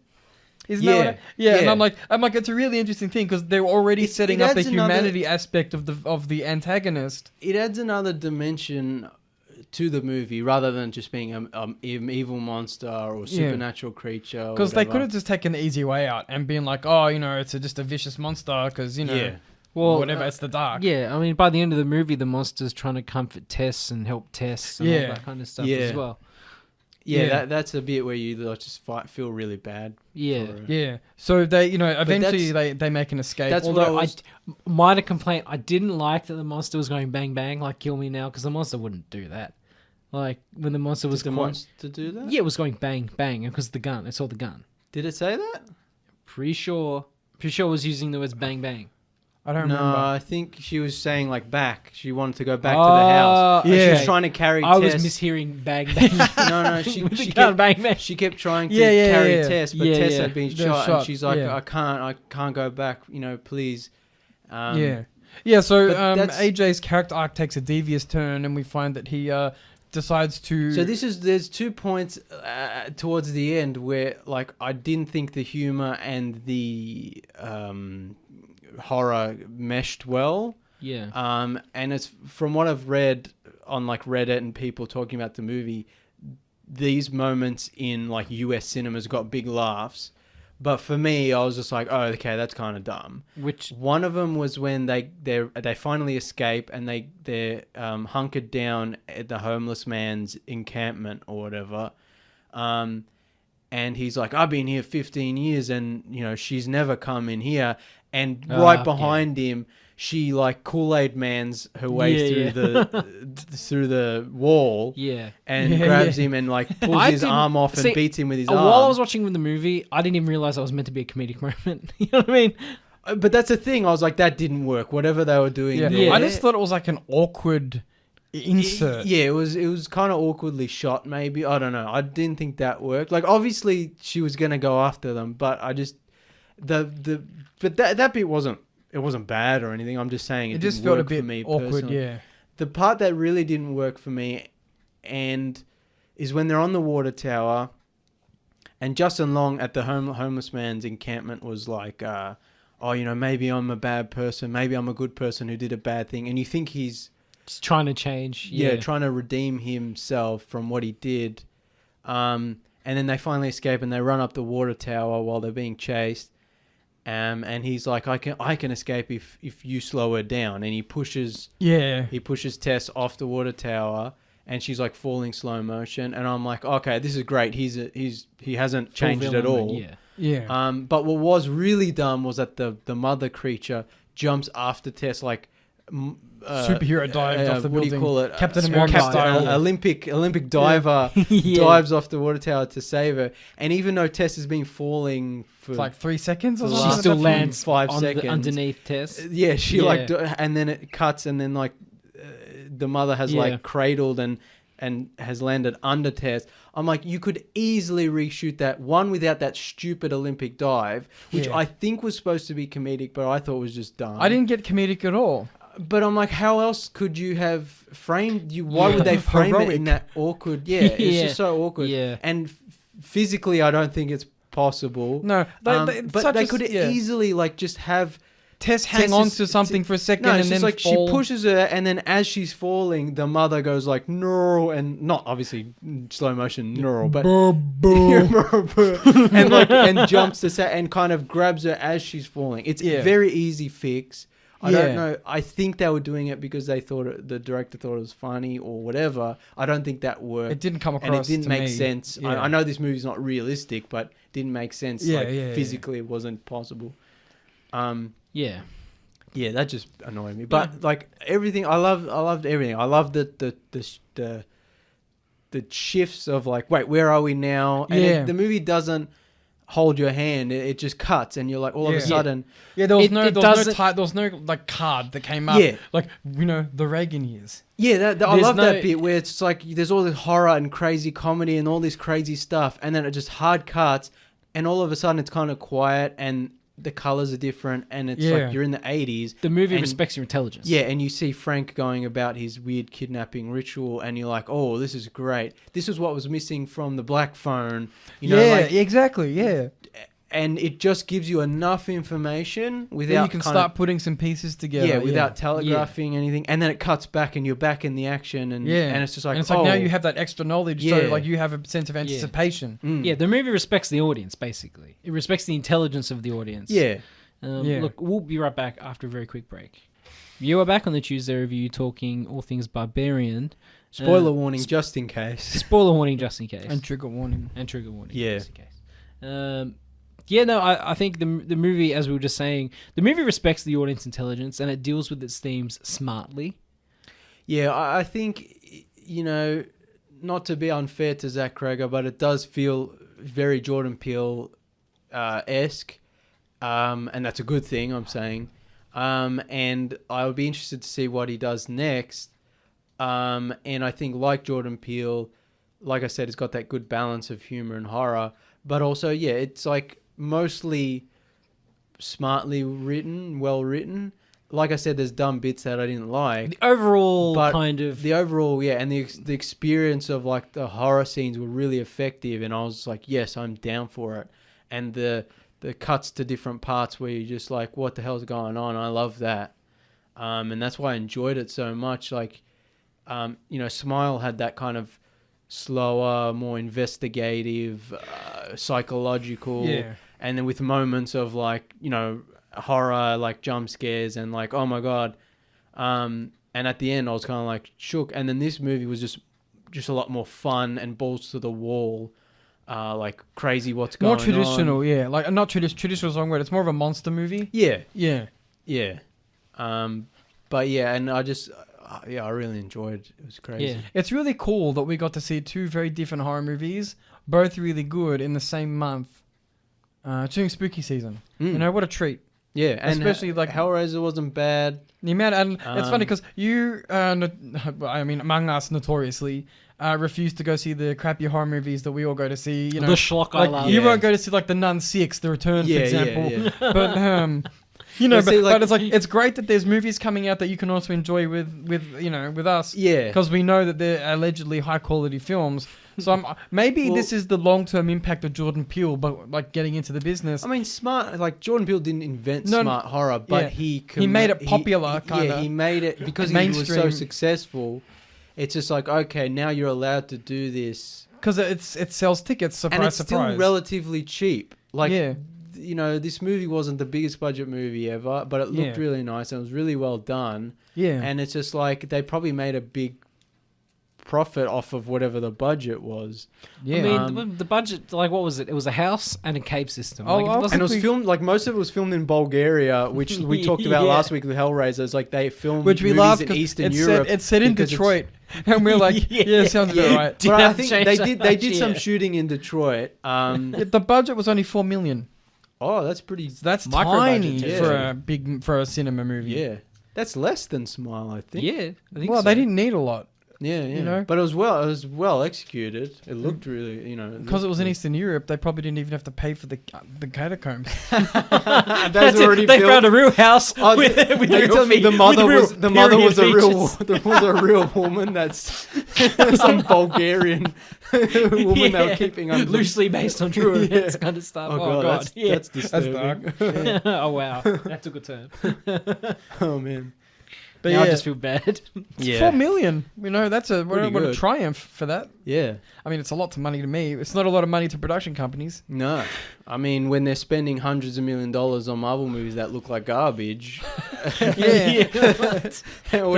Isn't that and I'm like it's a really interesting thing because they're already setting up the humanity aspect of the antagonist. It adds another dimension to the movie rather than just being an evil monster or supernatural creature. Because they could have just taken the easy way out and been like, oh, it's just a vicious monster because whatever, it's the dark. Yeah, I mean, by the end of the movie, the monster's trying to comfort Tess and help Tess and all that kind of stuff as well. Yeah, that's a bit where you just feel really bad. Yeah. So they, eventually they make an escape. That's although minor complaint, I didn't like that the monster was going bang bang like kill me now because the monster wouldn't do that. Like when the monster was monster do that? Yeah, it was going bang bang because the gun. It's all the gun. Did it say that? Pretty sure it was using the words bang bang. I don't No, remember. I think she was saying like back. She wanted to go back to the house. yeah. She was trying to carry I Tess. was mishearing bang bang. No, she can't kept bang bang. she kept trying to Yeah, carry yeah. Tess, but Yeah, Tess yeah. had been They're shot, and shot, she's like, yeah. I can't go back. Please. Yeah. So but that's- AJ's character arc takes a devious turn, and we find that he decides to. So there's 2 points towards the end where like I didn't think the humor and the horror meshed well. Yeah. And it's from what I've read on like Reddit and people talking about the movie, these moments in like US cinemas got big laughs. But for me, I was just like, oh, okay, that's kind of dumb. Which One of them was when they finally escape and they're hunkered down at the homeless man's encampment or whatever. And he's like, I've been here 15 years and, she's never come in here. And right behind him, she like Kool-Aid mans her way through the wall. Yeah. And grabs him and like pulls his arm off and beats him with his arm. While I was watching the movie, I didn't even realize that was meant to be a comedic moment. You know what I mean? But that's the thing. I was like, that didn't work. Whatever they were doing there. Yeah. I just thought it was like an awkward insert. Yeah, it was kind of awkwardly shot. Maybe I don't know. I didn't think that worked. Like obviously she was gonna go after them, but I just that bit wasn't bad or anything. I'm just saying It didn't just felt a work bit for me awkward. personally. Yeah. The part that really didn't work for me, and is when they're on the water tower, and Justin Long at the homeless man's encampment was like, maybe I'm a bad person, maybe I'm a good person who did a bad thing, and you think he's Just trying to change. trying to redeem himself from what he did. And then they finally escape and they run up the water tower while they're being chased. And he's like, I can escape if you slow her down. And he pushes Tess off the water tower, and she's like falling slow motion. And I'm like, okay, this is great. He hasn't changed at all. Yeah. Yeah. But what was really dumb was that the mother creature jumps after Tess like Superhero dived off the what building. do you call it? Captain Swan America dive. style. Yeah. Olympic diver dives off the water tower to save her. And even though Tess has been falling for It's like 3 seconds or She something. She still That's lands 5 on seconds. underneath Tess. yeah, she and then it cuts, and then like the mother has like cradled and has landed under Tess. I'm like, you could easily reshoot that one without that stupid Olympic dive, which I think was supposed to be comedic, but I thought was just dumb. I didn't get comedic at all. But I'm like, how else could you have framed you? Why would they frame it in that awkward? Yeah, it's just so awkward. Yeah. And physically, I don't think it's possible. No, but they could easily like just have Tess hang on to something for a second No, and it's then just like fall. she pushes her, and then as she's falling, the mother goes like no, and not obviously slow motion no, but and jumps to set and kind of grabs her as she's falling. It's a very easy fix. I don't know. I think they were doing it because they thought the director thought it was funny or whatever. I don't think that worked. It didn't come across, and it didn't to make me. sense. Yeah. I know this movie's not realistic, but it didn't make sense. Physically, it wasn't possible. Yeah. Yeah, that just annoyed me. But like everything, I loved everything. I loved the shifts of like, wait, where are we now? And the movie doesn't hold your hand. It just cuts, and you're like, all of a sudden, there was It no like card that came up. Yeah. Like the Reagan years. Yeah, I love that bit where it's like there's all this horror and crazy comedy and all this crazy stuff, and then it just hard cuts, and all of a sudden it's kind of quiet and the colors are different, and it's like you're in the 80s. The movie respects your intelligence. Yeah, and you see Frank going about his weird kidnapping ritual, and you're like, oh, this is great. This is what was missing from the black phone. You know, exactly. Yeah. And it just gives you enough information without Then you can start putting some pieces together. Yeah, without telegraphing anything. And then it cuts back and you're back in the action. And it's just like, and it's like now you have that extra knowledge. So like you have a sense of anticipation. Yeah, the movie respects the audience, basically. It respects the intelligence of the audience. Yeah. Look, we'll be right back after a very quick break. You are back on the Tuesday review talking all things Barbarian. Spoiler warning, just in case. Spoiler warning, just in case. And trigger warning. Yeah. Just in case. I think the movie, as we were just saying, the movie respects the audience intelligence and it deals with its themes smartly. Yeah, I think, not to be unfair to Zach Cregger, but it does feel very Jordan Peele-esque, and that's a good thing, I'm saying. And I would be interested to see what he does next. And I think, like Jordan Peele, like I said, it's got that good balance of humor and horror, but also, yeah, it's like mostly smartly written, well written. Like I said, there's dumb bits that I didn't like. The overall But kind of... the overall, yeah, and the experience of like the horror scenes were really effective, and I was like, yes, I'm down for it. And the cuts to different parts where you're just like, what the hell's going on? I love that, and that's why I enjoyed it so much. Like, Smile had that kind of slower, more investigative, psychological, and then with moments of like, horror, like jump scares and like, oh my god, and at the end I was kind of like shook. And then this movie was just a lot more fun and balls to the wall, like crazy what's going on. More traditional, yeah, like not traditional is the wrong word. It's more of a monster movie. Yeah. But yeah, and I just I really enjoyed it. It was crazy. Yeah. It's really cool that we got to see two very different horror movies, both really good in the same month, during spooky season. What a treat. Yeah, and especially like Hellraiser wasn't bad. The amount, and it's funny because you, among us, notoriously refuse to go see the crappy horror movies that we all go to see. The schlock I love. You won't go to see like The Nun 6, The Return, for example. Yeah. But but it's like it's great that there's movies coming out that you can also enjoy with us. Yeah, because we know that they're allegedly high quality films. So maybe this is the long-term impact of Jordan Peele, but like getting into the business. I mean, Jordan Peele didn't invent smart horror, but he made it popular. He made it because he was so successful. It's just like, okay, now you're allowed to do this because it sells tickets. Surprise, and it's surprise. Still relatively cheap. Like, this movie wasn't the biggest budget movie ever, but it looked really nice and it was really well done. Yeah, and it's just like they probably made a big profit off of whatever the budget was. Yeah, I mean the budget, like what was it? It was a house and a cave system. And it was filmed like most of it was filmed in Bulgaria, which we talked about last week with Hellraiser. It's like they filmed movies in Eastern Europe. It's set in Detroit, and we're like, sounds about right. But I think they did some shooting in Detroit. The budget was only $4 million. Oh, that's pretty. That's tiny for a cinema movie. Yeah, that's less than Smile, I think. Yeah, I think well, so. They didn't need a lot. Yeah. But it was well executed. It looked really, because it was in Eastern Europe, they probably didn't even have to pay for the catacombs. That's already they found a real house. With the mother was a real woman. That's some Bulgarian woman they were keeping under loosely based on true events, kind of stuff. Oh god, that's disturbing. That's dark. Oh wow, that took a turn. Oh man. But now I just feel bad. $4 million. That's what a triumph for that. Yeah. I mean, it's a lot of money to me. It's not a lot of money to production companies. No. I mean, when they're spending hundreds of $millions on Marvel movies that look like garbage. All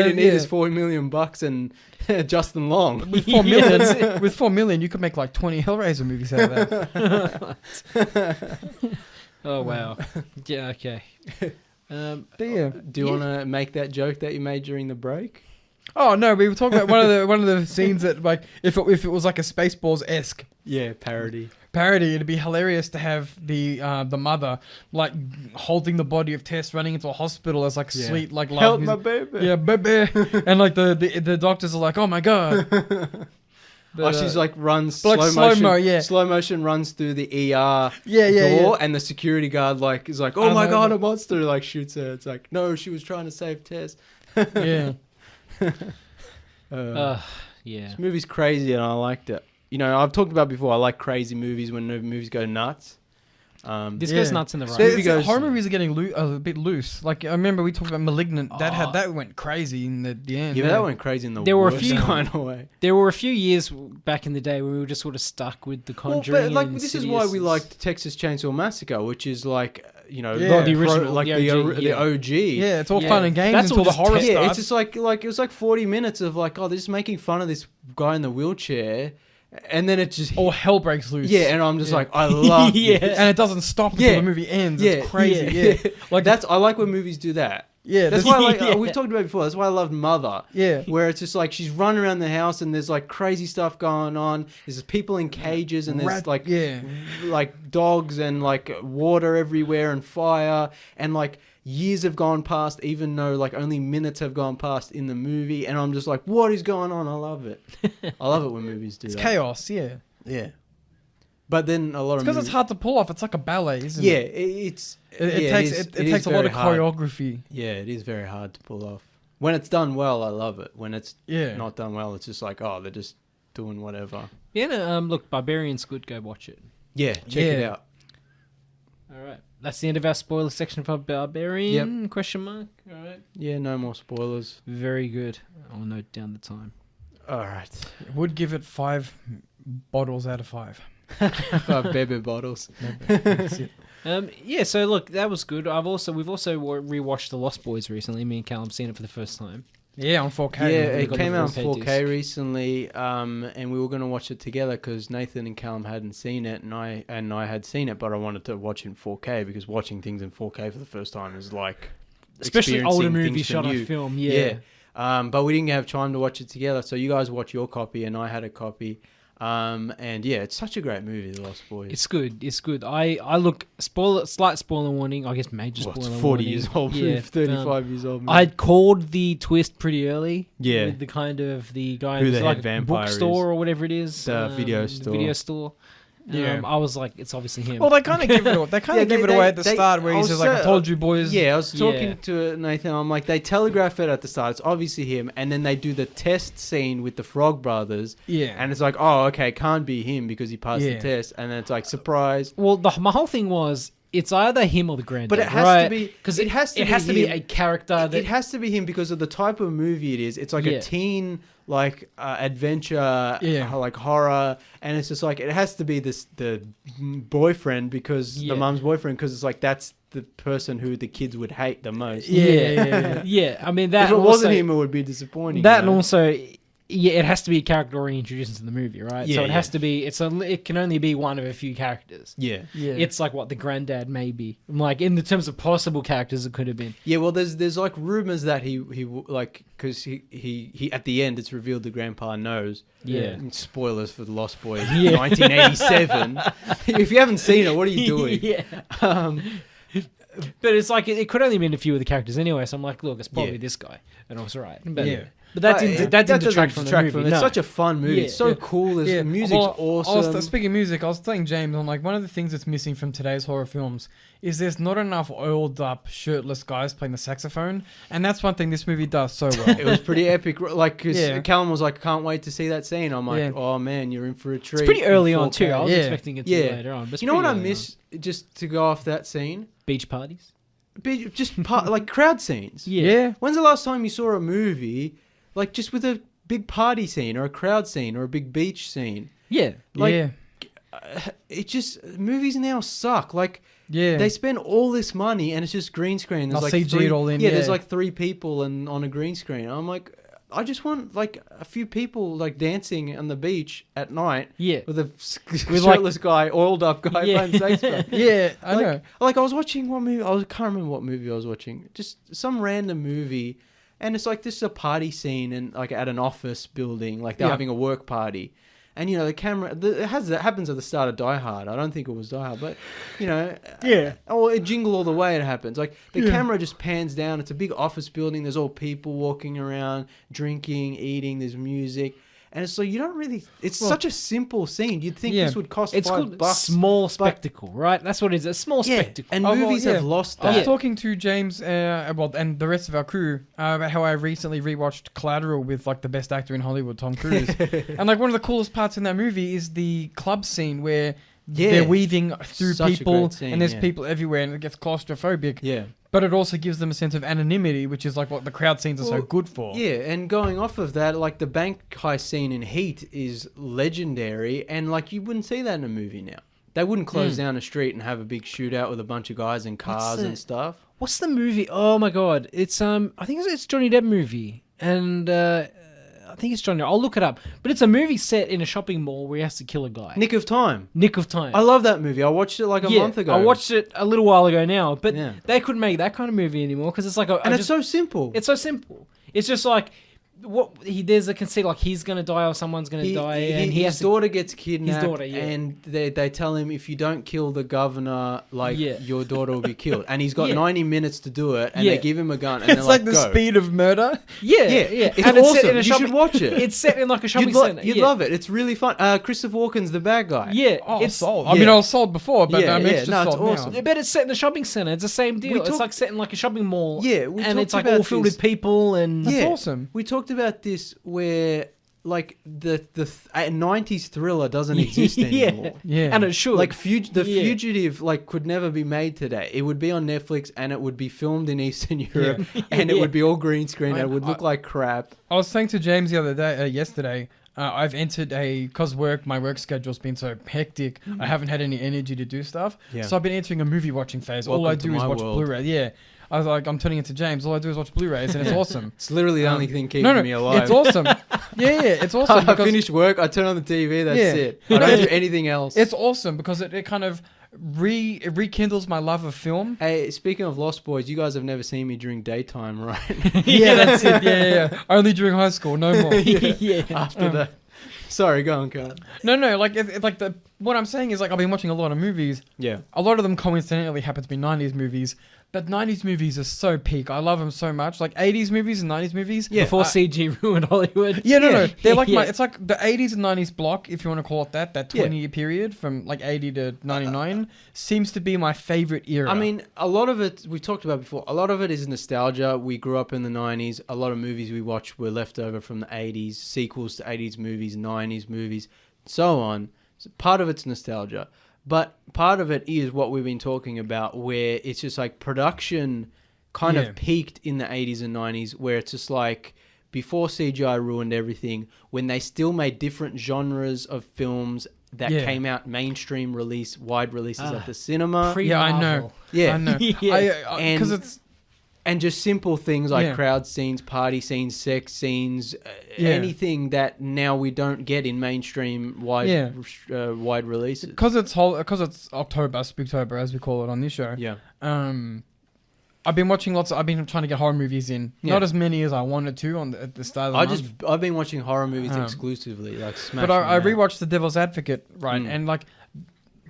you need is $4 million and Justin Long. With $4 million, you could make like 20 Hellraiser movies out of that. Oh wow. Yeah. Okay. Do you want to make that joke that you made during the break? Oh no, we were talking about one of the scenes that like if it was like a Spaceballs-esque parody, it'd be hilarious to have the mother like holding the body of Tess running into a hospital as like sweet like love. Help my baby. Baby, and like the doctors are like, oh my god. But, she's like runs slow motion runs through the ER door, and the security guard is like, oh my god, a monster, like shoots her. It's like, no, she was trying to save Tess. Yeah. This movie's crazy and I liked it. I've talked about before, I like crazy movies when movies go nuts. This goes nuts in the right. Horror movies are getting a bit loose. Like I remember we talked about *Malignant*. That went crazy in the end. Yeah, that went crazy in the worst kind of way. There were a few years back in the day where we were just sort of stuck with The Conjuring. But this is why we liked Texas Chainsaw Massacre, which is like the original, the OG. Yeah, it's all fun and games until the horror starts. Yeah, it's just like it was like 40 minutes of like, they're just making fun of this guy in the wheelchair. And then it just all hell breaks loose. Yeah, and I'm just like, I love this. And it doesn't stop until the movie ends. It's crazy. Yeah. Like I like when movies do that. Yeah, that's why we've talked about it before. That's why I love Mother. Yeah, where it's just like she's running around the house and there's like crazy stuff going on. There's people in cages and there's like dogs and like water everywhere and fire and like years have gone past, even though like only minutes have gone past in the movie, and I'm just like, what is going on? I love it. I love it when movies do It's that. chaos, yeah. Yeah. But then a lot of Because it's hard to pull off. It's like a ballet, isn't yeah, it? It takes a lot of choreography. Yeah, it is very hard to pull off. When it's done well, I love it. When it's not done well, it's just like, oh, they're just doing whatever. Yeah, no, look, Barbarian's good. Go watch it. Yeah, check it out. All right. That's the end of our spoiler section for Barbarian? Yep. Question mark. All right. Yeah, no more spoilers. Very good. I'll note down the time. All right. Would give it 5 bottles out of 5. 5 baby bottles. That's it. Yeah, so look, that was good. We've also rewatched The Lost Boys recently. Me and Callum seen it for the first time. Yeah, on 4K. Yeah, we it got came the out on 4K 4K recently, and we were going to watch it together because Nathan and Callum hadn't seen it, and I had seen it, but I wanted to watch it in 4K because watching things in 4K for the first time is like Especially older experiencing movies things shot from on you. film, yeah. But we didn't have time to watch it together, so you guys watch your copy, and I had a copy. And yeah, it's such a great movie, The Lost Boys. It's good. It's good. I look, slight spoiler warning. I guess major Well, spoiler it's 40 warning. years old, Yeah, 35 years old. Movie. I'd called the twist pretty early. Yeah. With the kind of the guy Who who's the like head a vampire bookstore is. or whatever it is. The video The store. video store. Yeah. I was like, it's obviously him. Well, they kind of give it away. They kind Yeah, of give they- it away at the they- start where I he was says, like, I so- told you, boys. Yeah, I was talking Yeah. to Nathan. I'm like, they telegraph it at the start. It's obviously him, and then they do the test scene with the Frog Brothers, Yeah. and it's like, oh, okay, can't be him because he passed the Yeah. test, and then it's like, surprise. Well, my whole thing was, it's either him or the granddad. But it has right? to be because it has to be him. a character that It has to be him because of the type of movie it is. It's like Yeah. a teen, like adventure, Yeah. like horror, and it's just like it has to be the boyfriend because Yeah. the mum's boyfriend because it's like that's the person who the kids would hate the most. Yeah. yeah. I mean that. If it also, wasn't him, it would be disappointing. that you and know? also, yeah, it has to be a character already introduced into the movie, right? Yeah, so it yeah. has to be. It can only be one of a few characters. Yeah. Yeah. It's like what the granddad maybe. Like in the terms of possible characters, it could have been. Yeah, well, there's like rumors that he like because he at the end it's revealed the grandpa knows. Yeah. And spoilers for the Lost Boys, Yeah. 1987. If you haven't seen it, what are you doing? yeah. Um, But it's like it could only been a few of the characters anyway. So I'm like, look, it's probably Yeah. this guy, and I was right. But, Yeah. but that but didn't doesn't detract from the movie. It's no. such a fun movie. Yeah. It's so Yeah. cool. The Yeah. music's Well, awesome. Speaking of music, I was telling James, I'm like, one of the things that's missing from today's horror films is there's not enough oiled up, shirtless guys playing the saxophone. And that's one thing this movie does so well. It was pretty epic. Like, because Yeah. Callum was like, can't wait to see that scene. I'm like, Yeah. oh man, you're in for a treat. It's pretty early in on too. 4K. I was Yeah. expecting it to be Yeah. later on. But it's You know what I pretty early miss? Just to go off that scene? on. Beach parties. Just like crowd scenes. Yeah. When's the last time you saw a movie like just with a big party scene or a crowd scene or a big beach scene? Yeah. Like, yeah. It just movies now suck. Like Yeah. they spend all this money and it's just green screen. There's They'll like CG it all in, Yeah, there's yeah. like 3 people and on a green screen. I'm like, I just want like a few people like dancing on the beach at night Yeah. with a With, shirtless guy, oiled up guy Yeah. playing saxophone. yeah, I like, know. Like I was watching one movie. Can't remember what movie I was watching. Just some random movie, and it's like this is a party scene and like at an office building, like they're Yeah. having a work party, and you know the camera. It happens at the start of Die Hard. I don't think it was Die Hard, but you know, Yeah. or Jingle All the Way. It happens. Like the Yeah. camera just pans down. It's a big office building. There's all people walking around, drinking, eating. There's music. And it's like you don't really. It's Well, such a simple scene. You'd think yeah. this would cost It's $5. called small spectacle, right? That's what it is. A small Yeah, spectacle. and Oh, well, movies yeah. have lost I was that. talking to James, and the rest of our crew, about how I recently rewatched Collateral with like the best actor in Hollywood, Tom Cruise. And like one of the coolest parts in that movie is the club scene where Yeah. they're weaving through Such a people, great scene, and there's yeah. people everywhere, and it gets claustrophobic. Yeah. But it also gives them a sense of anonymity, which is like what the crowd scenes are so Well, good for. Yeah, and going off of that, like the bank heist scene in Heat is legendary, and like you wouldn't see that in a movie now. They wouldn't close down a street and have a big shootout with a bunch of guys in cars the- and stuff. What's the movie? Oh my god! It's I think it's Johnny Depp movie, and I think it's Johnny. I'll look it up. But it's a movie set in a shopping mall where he has to kill a guy. Nick of Time. Nick of Time. I love that movie. I watched it like a month ago. I watched it a little while ago now, but Yeah. they couldn't make that kind of movie anymore because it's like and it's so simple. It's so simple. It's just like there's a conceit like he's gonna die or someone's gonna die, and his daughter gets kidnapped, daughter, yeah. and they tell him if you don't kill the governor, your daughter will be killed, and he's got Yeah. 90 minutes to do it, and Yeah. they give him a gun, and It's they're like the go. speed of murder. Yeah. It's And it's set awesome. in a You shopping- should watch it. It's set in like a shopping center. You'd love it. It's really fun. Christopher Walken's the bad guy. Yeah, Oh, it's sold. yeah. I mean, I was sold before, but Yeah, I mean, yeah. it's just No, it's sold awesome. now. but it's set in a shopping center. It's the same deal. It's like set in like a shopping mall. Yeah, we and it's talked like all about filled this. with people and That's Yeah. awesome. We talked about this where like the 90s thriller doesn't exist anymore. Yeah. and it should. Like The Yeah. Fugitive could never be made today. It would be on Netflix and it would be filmed in Eastern Europe and it Yeah. would be all green screen and I- it would look like crap. I was saying to James the other day, yesterday, I've entered because my work schedule's been so hectic. I haven't had any energy to do stuff. Yeah. So I've been entering a movie watching phase. all Welcome I to do is my watch world. Blu-ray. Yeah. I was like, I'm turning into James. All I do is watch Blu-rays, and it's awesome. It's literally the only thing keeping me alive. It's awesome. Yeah, it's awesome. I because finish work, I turn on the TV, that's Yeah. it. I don't do anything else. It's awesome because it kind of it rekindles my love of film. Hey, speaking of Lost Boys, you guys have never seen me during daytime, right? Yeah, that's it. Yeah. Only during high school, no more. yeah. After that. Sorry, go on, Kurt. No, like it's like what I'm saying is like I've been watching a lot of movies. Yeah. A lot of them coincidentally happen to be 90s movies, but 90s movies are so peak. I love them so much. Like 80s movies and 90s movies. Yeah. Before CG ruined Hollywood. Yeah, no. They're like Yeah. it's like the 80s and 90s block, if you want to call it that. That Yeah. 20-year period from like 80 to 99 seems to be my favorite era. I mean, a lot of it, we talked about before, a lot of it is nostalgia. We grew up in the 90s. A lot of movies we watched were left over from the 80s, sequels to 80s movies, 90s movies, so on. So part of it's nostalgia. But part of it is what we've been talking about, where it's just like production kind Yeah. of peaked in the 80s and 90s, where it's just like before CGI ruined everything, when they still made different genres of films that Yeah. came out mainstream wide releases at the cinema. Yeah, I know. Pre-Marvel. Yeah. I know. Yeah. Because it's And just simple things like Yeah. crowd scenes, party scenes, sex scenes, Yeah. anything that now we don't get in mainstream wide releases. because it's October, Spooktober, as we call it on this show. Yeah. I've been watching I've been trying to get horror movies in. Yeah. Not as many as I wanted to at the start of the month. I've been watching horror movies Um, exclusively, like But smashing I them out. rewatched The Devil's Advocate, right? Mm. And like,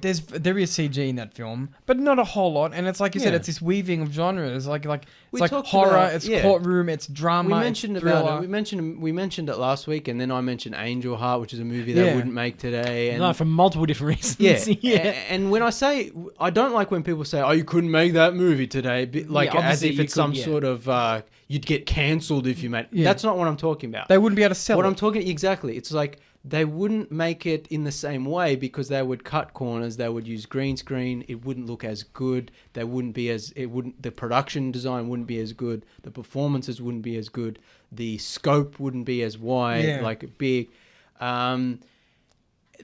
there is CG in that film, but not a whole lot. And it's like you said, Yeah. it's this weaving of genres. Like We it's like talked horror, about- it's yeah. courtroom, it's drama. We mentioned it's about thriller. it. We mentioned it last week, and then I mentioned Angel Heart, which is a movie they Yeah. wouldn't make today. And No, for multiple different reasons. yeah, yeah. And when I say, I don't like when people say, "Oh, you couldn't make that movie today," like Yeah, as obviously if you it's some could, yeah. sort of you'd get cancelled if you made. Yeah. That's not what I'm talking about. They wouldn't be able to sell What it. I'm talking exactly, it's like they wouldn't make it in the same way because they would cut corners. They would use green screen. It wouldn't look as good. They wouldn't be as the production design wouldn't be as good. The performances wouldn't be as good. The scope wouldn't be as wide, Yeah. like big.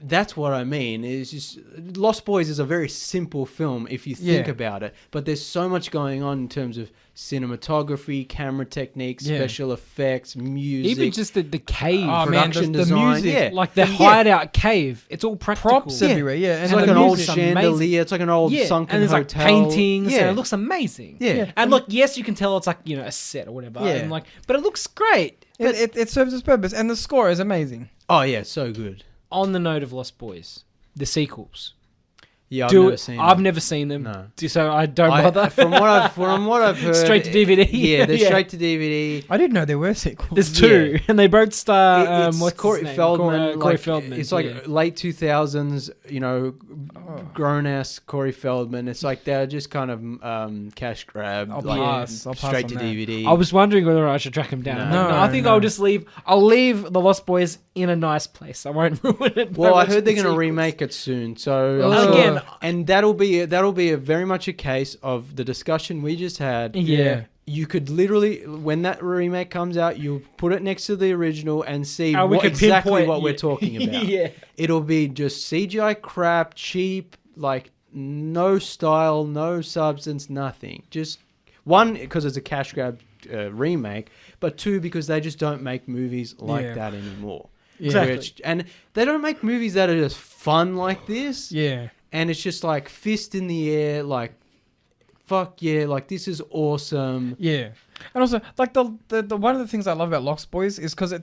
That's what I mean. It's just Lost Boys is a very simple film if you think Yeah. about it, but there's so much going on in terms of cinematography, camera techniques, Yeah. special effects, music. Even just the cave. Oh, man, production the design, music, yeah. Like the hideout cave. It's all practical. props everywhere. Yeah, It's and like the an old music- chandelier. It's like an old sunken and there's hotel. like paintings, Yeah. and it looks amazing. Yeah. And look, yes, you can tell it's like a set or whatever. Yeah. And like, but it looks great. It serves its purpose, and the score is amazing. Oh yeah, so good. On the note of Lost Boys, the sequels. Yeah, I've never seen them. No. So I don't bother. From what I've heard, Straight to DVD. Yeah, they're Yeah. straight to DVD. I didn't know there were sequels. There's two, Yeah. and they both star. It's What's Corey his name? Feldman. Corey like, Feldman. It's like yeah. late 2000s. Grown ass Corey Feldman. It's like they're just kind of cash grab. I'll like, pass straight on to that. DVD. I was wondering whether I should track him down. No. No, I think No. I'll just leave. I'll leave the Lost Boys in a nice place. I won't ruin it. by Well, I watching heard they're the going to sequels. remake it soon, so Oh. I'm sure- Again- and that'll be a very much a case of the discussion we just had. Yeah. You could literally, when that remake comes out, you'll put it next to the original and see And we what, could exactly pinpoint- what we're yeah. talking about. Yeah. It'll be just CGI crap, cheap, like no style, no substance, nothing. Just one, because it's a cash grab remake, but two, because they just don't make movies like Yeah. that anymore. Exactly. And they don't make movies that are just fun like this. Yeah. And it's just like fist in the air, like, fuck yeah, like this is awesome. Yeah. And also, like the one of the things I love about Lost Boys is because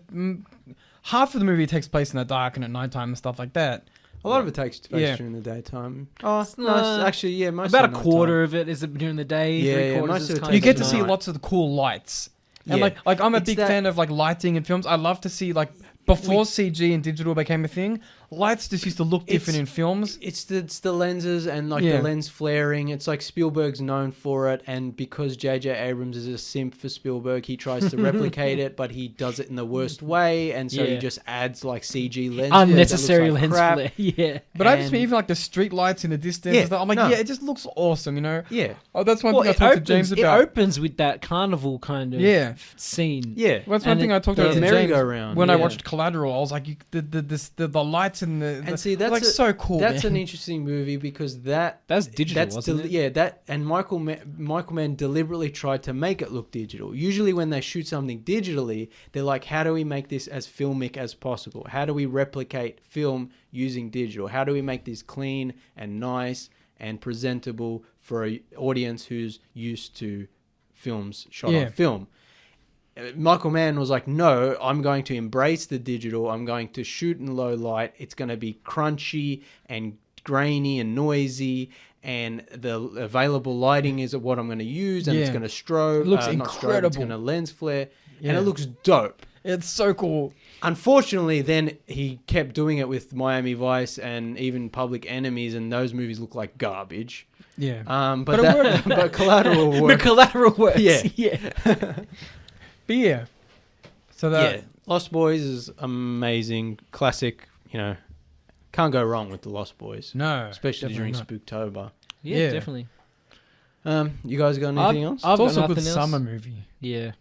half of the movie takes place in the dark and at nighttime and stuff like that. A lot of it takes place Yeah. during the daytime. Oh, It's no, not- actually, yeah, most About of a the quarter nighttime. of it is during the day. Yeah, three yeah, quarters most is of the kind time You of get at to see night. lots of the cool lights. And Yeah. like I'm a It's big that- fan of like lighting in films. I love to see like before CG and digital became a thing, lights just used to look different in films. It's the lenses and like Yeah. the lens flaring. It's like Spielberg's known for it, and because J.J. Abrams is a simp for Spielberg, he tries to replicate it, but he does it in the worst way, and so he Yeah. just adds like CG lens Unnecessary flares that looks lens like crap. flare. Yeah. But I just And- mean even like the street lights in the distance. Yeah, and stuff, I'm like, no. yeah, it just looks awesome, you know. Yeah, Oh, that's one Well, thing I it talked to James it about. opens with that carnival kind of Yeah. scene. yeah. Well, that's one And thing it- I talked the about to James merry-go-round, when I yeah. watched Collateral. I was like, the lights and the And see, that's like so cool. That's man. an interesting movie because that's digital, wasn't it? Yeah, that and Michael Mann deliberately tried to make it look digital. Usually, when they shoot something digitally, they're like, "How do we make this as filmic as possible? How do we replicate film using digital? How do we make this clean and nice and presentable for an audience who's used to films shot Yeah. on film?" Michael Mann was like, no, I'm going to embrace the digital. I'm going to shoot in low light. It's going to be crunchy and grainy and noisy. And the available lighting is what I'm going to use. And it's Yeah. going to strobe. It looks not strobe, incredible. it's going to lens flare. Yeah. And it looks dope. It's so cool. Unfortunately, then he kept doing it with Miami Vice and even Public Enemies. And those movies look like garbage. Yeah. But it worked. but Collateral The worked. collateral works. Yeah. Yeah. But yeah. So that Yeah, Lost Boys is amazing, classic. You know, can't go wrong with the Lost Boys, no, especially during definitely Spooktober. Yeah, Yeah. definitely. You guys got anything else? I've It's also got a good nothing else. summer movie. Yeah.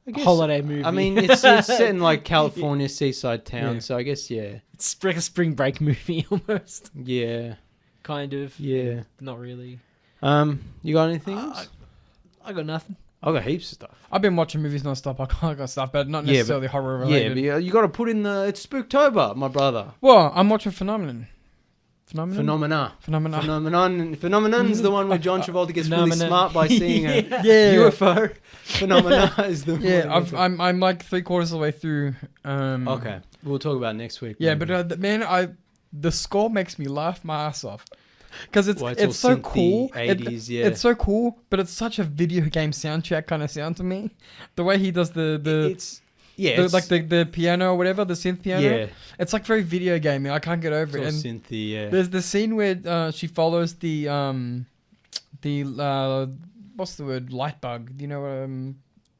I guess- Holiday movie. I mean, it's set in like California seaside town, Yeah. so I guess yeah, it's like a spring break movie almost. yeah, Kind of. yeah. Not really. You got anything else? I got nothing. I got heaps of stuff. I've been watching movies non-stop. I got stuff, but not Yeah, but- necessarily horror Yeah, related. but you got to put in the it's Spooktober, my brother. Well, I'm watching Phenomenon's Phenomenon's the one where John Travolta gets really Phenomena. smart by seeing a Yeah. UFO. Phenomena is the Yeah, one. I'm like 3/4 of the way through. Okay, we'll talk about it next week. Yeah, maybe. but man, the score makes me laugh my ass off because it's Well, it's all so synthy, cool. 80s, yeah. It's so cool, but it's such a video game soundtrack kind of sound to me. The way he does the it's it's like the piano or whatever, the synth piano. yeah, It's like very video gamey. I can't get over it's it. all And synthy. Yeah, there's the scene where she follows the what's the word, light bug. Do you know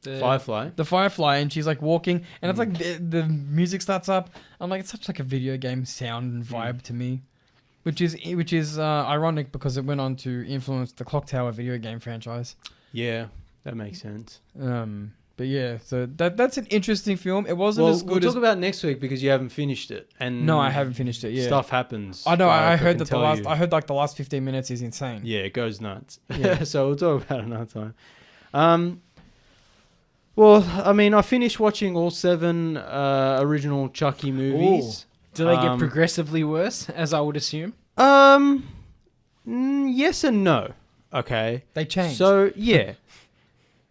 Firefly. the firefly, and she's like walking, and it's like the music starts up. I'm like, it's such like a video game sound and vibe to me, which is ironic because it went on to influence the Clock Tower video game franchise. Yeah, that makes sense. But yeah, so that's an interesting film. It wasn't Well, as we'll good talk as. about it next week because you haven't finished it, and No, I haven't finished it. Yeah, stuff happens. I know. like, I heard can that the tell last. you. I heard like the last 15 minutes is insane. Yeah, it goes nuts. Yeah. So we'll talk about it another time. Well, I mean, I finished watching all 7 original Chucky movies. Do they get progressively worse, as I would assume? Yes and no. Okay. They changed. So yeah.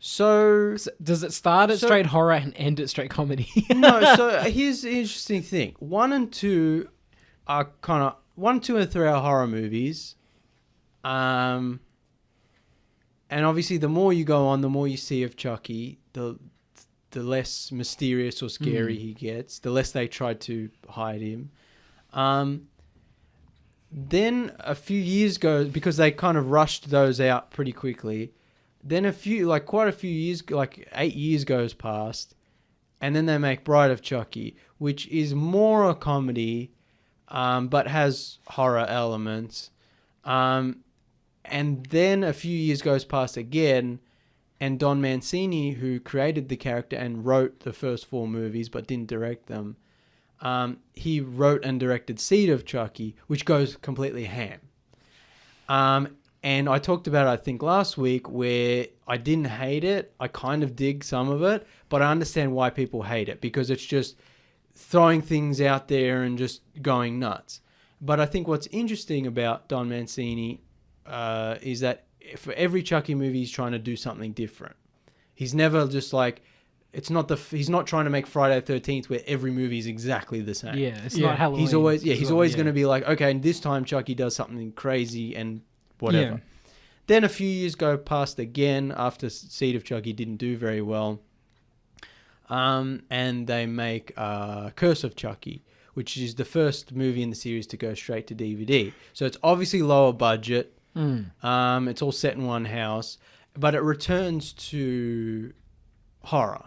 So Does it start at So- straight horror and end at straight comedy? no. So here's the interesting thing. 1 and 2 are kind of 1, 2, and 3 are horror movies. And obviously, the more you go on, the more you see of Chucky, the less mysterious or scary he gets. The less they try to hide him. Then a few years go because they kind of rushed those out pretty quickly. Then quite a few years, like 8 years goes past, and then they make Bride of Chucky, which is more a comedy, but has horror elements. And then a few years goes past again, and Don Mancini, who created the character and wrote the first 4 movies but didn't direct them, he wrote and directed Seed of Chucky, which goes completely ham. And I talked about it, I think, last week, where I didn't hate it. I kind of dig some of it, but I understand why people hate it, because it's just throwing things out there and just going nuts. But I think what's interesting about Don Mancini is that for every Chucky movie, he's trying to do something different. He's never just like, he's not trying to make Friday the 13th where every movie is exactly the same. Yeah, it's not Halloween. He's always going to be like, okay, and this time Chucky does something crazy and whatever. Yeah. Then a few years go past again after Seed of Chucky didn't do very well. And they make Curse of Chucky, which is the first movie in the series to go straight to DVD. So it's obviously lower budget. It's all set in one house, but it returns to horror.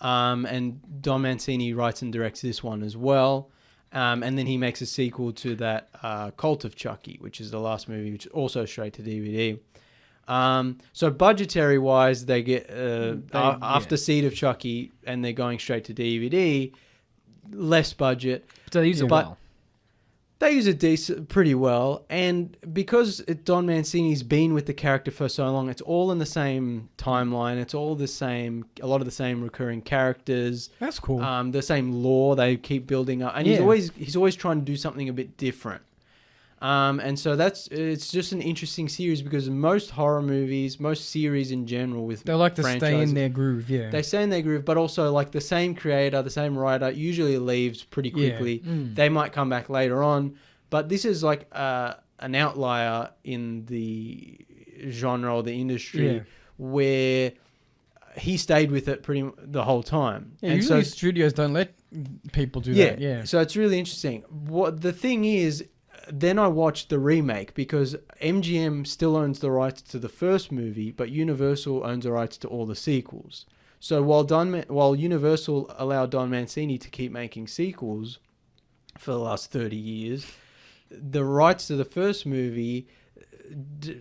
And Don Mancini writes and directs this one as well. And then he makes a sequel to that, Cult of Chucky, which is the last movie, which is also straight to DVD. So budgetary wise, they get after Seed of Chucky, and they're going straight to DVD. Less budget, So they use it well. They use it pretty well, and because Don Mancini's been with the character for so long, it's all in the same timeline. It's all the same, a lot of the same recurring characters. That's cool. The same lore they keep building up, and he's always trying to do something a bit different. And so it's just an interesting series because most horror movies, most series in general with they like to stay in their groove, yeah. They stay in their groove, but also like the same creator, the same writer usually leaves pretty quickly. Yeah. They might come back later on, but this is like an outlier in the genre or the industry where he stayed with it the whole time. Yeah, and usually studios don't let people do that. Yeah. So it's really interesting. What the thing is, then I watched the remake because MGM still owns the rights to the first movie, but Universal owns the rights to all the sequels. So while Universal allowed Don Mancini to keep making sequels for the last 30 years, the rights to the first movie,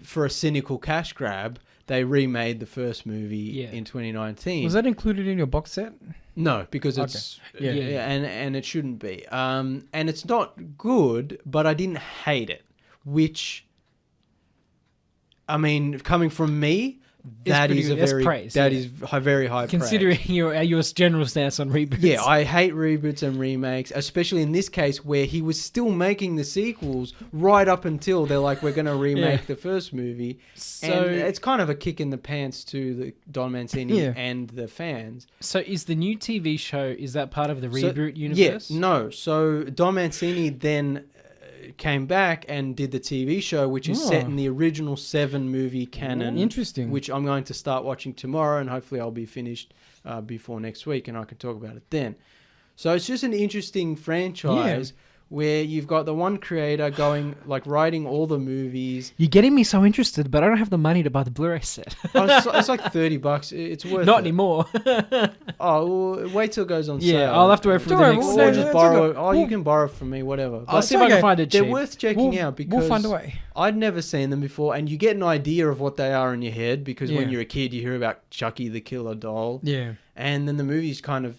for a cynical cash grab, they remade the first movie in 2019. Was that included in your box set? No, because it's and it shouldn't be. And it's not good, but I didn't hate it. Which, I mean, coming from me, that is very high praise. Considering your general stance on reboots. Yeah, I hate reboots and remakes, especially in this case where he was still making the sequels right up until they're like, we're going to remake the first movie. So, and it's kind of a kick in the pants to the Don Mancini and the fans. So is the new TV show, is that part of the reboot universe? Yeah, no. So Don Mancini then came back and did the TV show, which is set in the original 7 movie canon. Interesting. Which I'm going to start watching tomorrow, and hopefully I'll be finished before next week, and I can talk about it then. So it's just an interesting franchise where you've got the one creator going, like, writing all the movies. You're getting me so interested, but I don't have the money to buy the Blu-ray set. It's like $30. It's worth Not it. anymore. well, wait till it goes on sale. Yeah, I'll have to wait for the next Or just borrow it. You can borrow it from me, whatever. I'll see if I can find it cheap. They're worth checking out because we'll find a way. I'd never seen them before, and you get an idea of what they are in your head because when you're a kid, you hear about Chucky the Killer Doll. Yeah. And then the movies kind of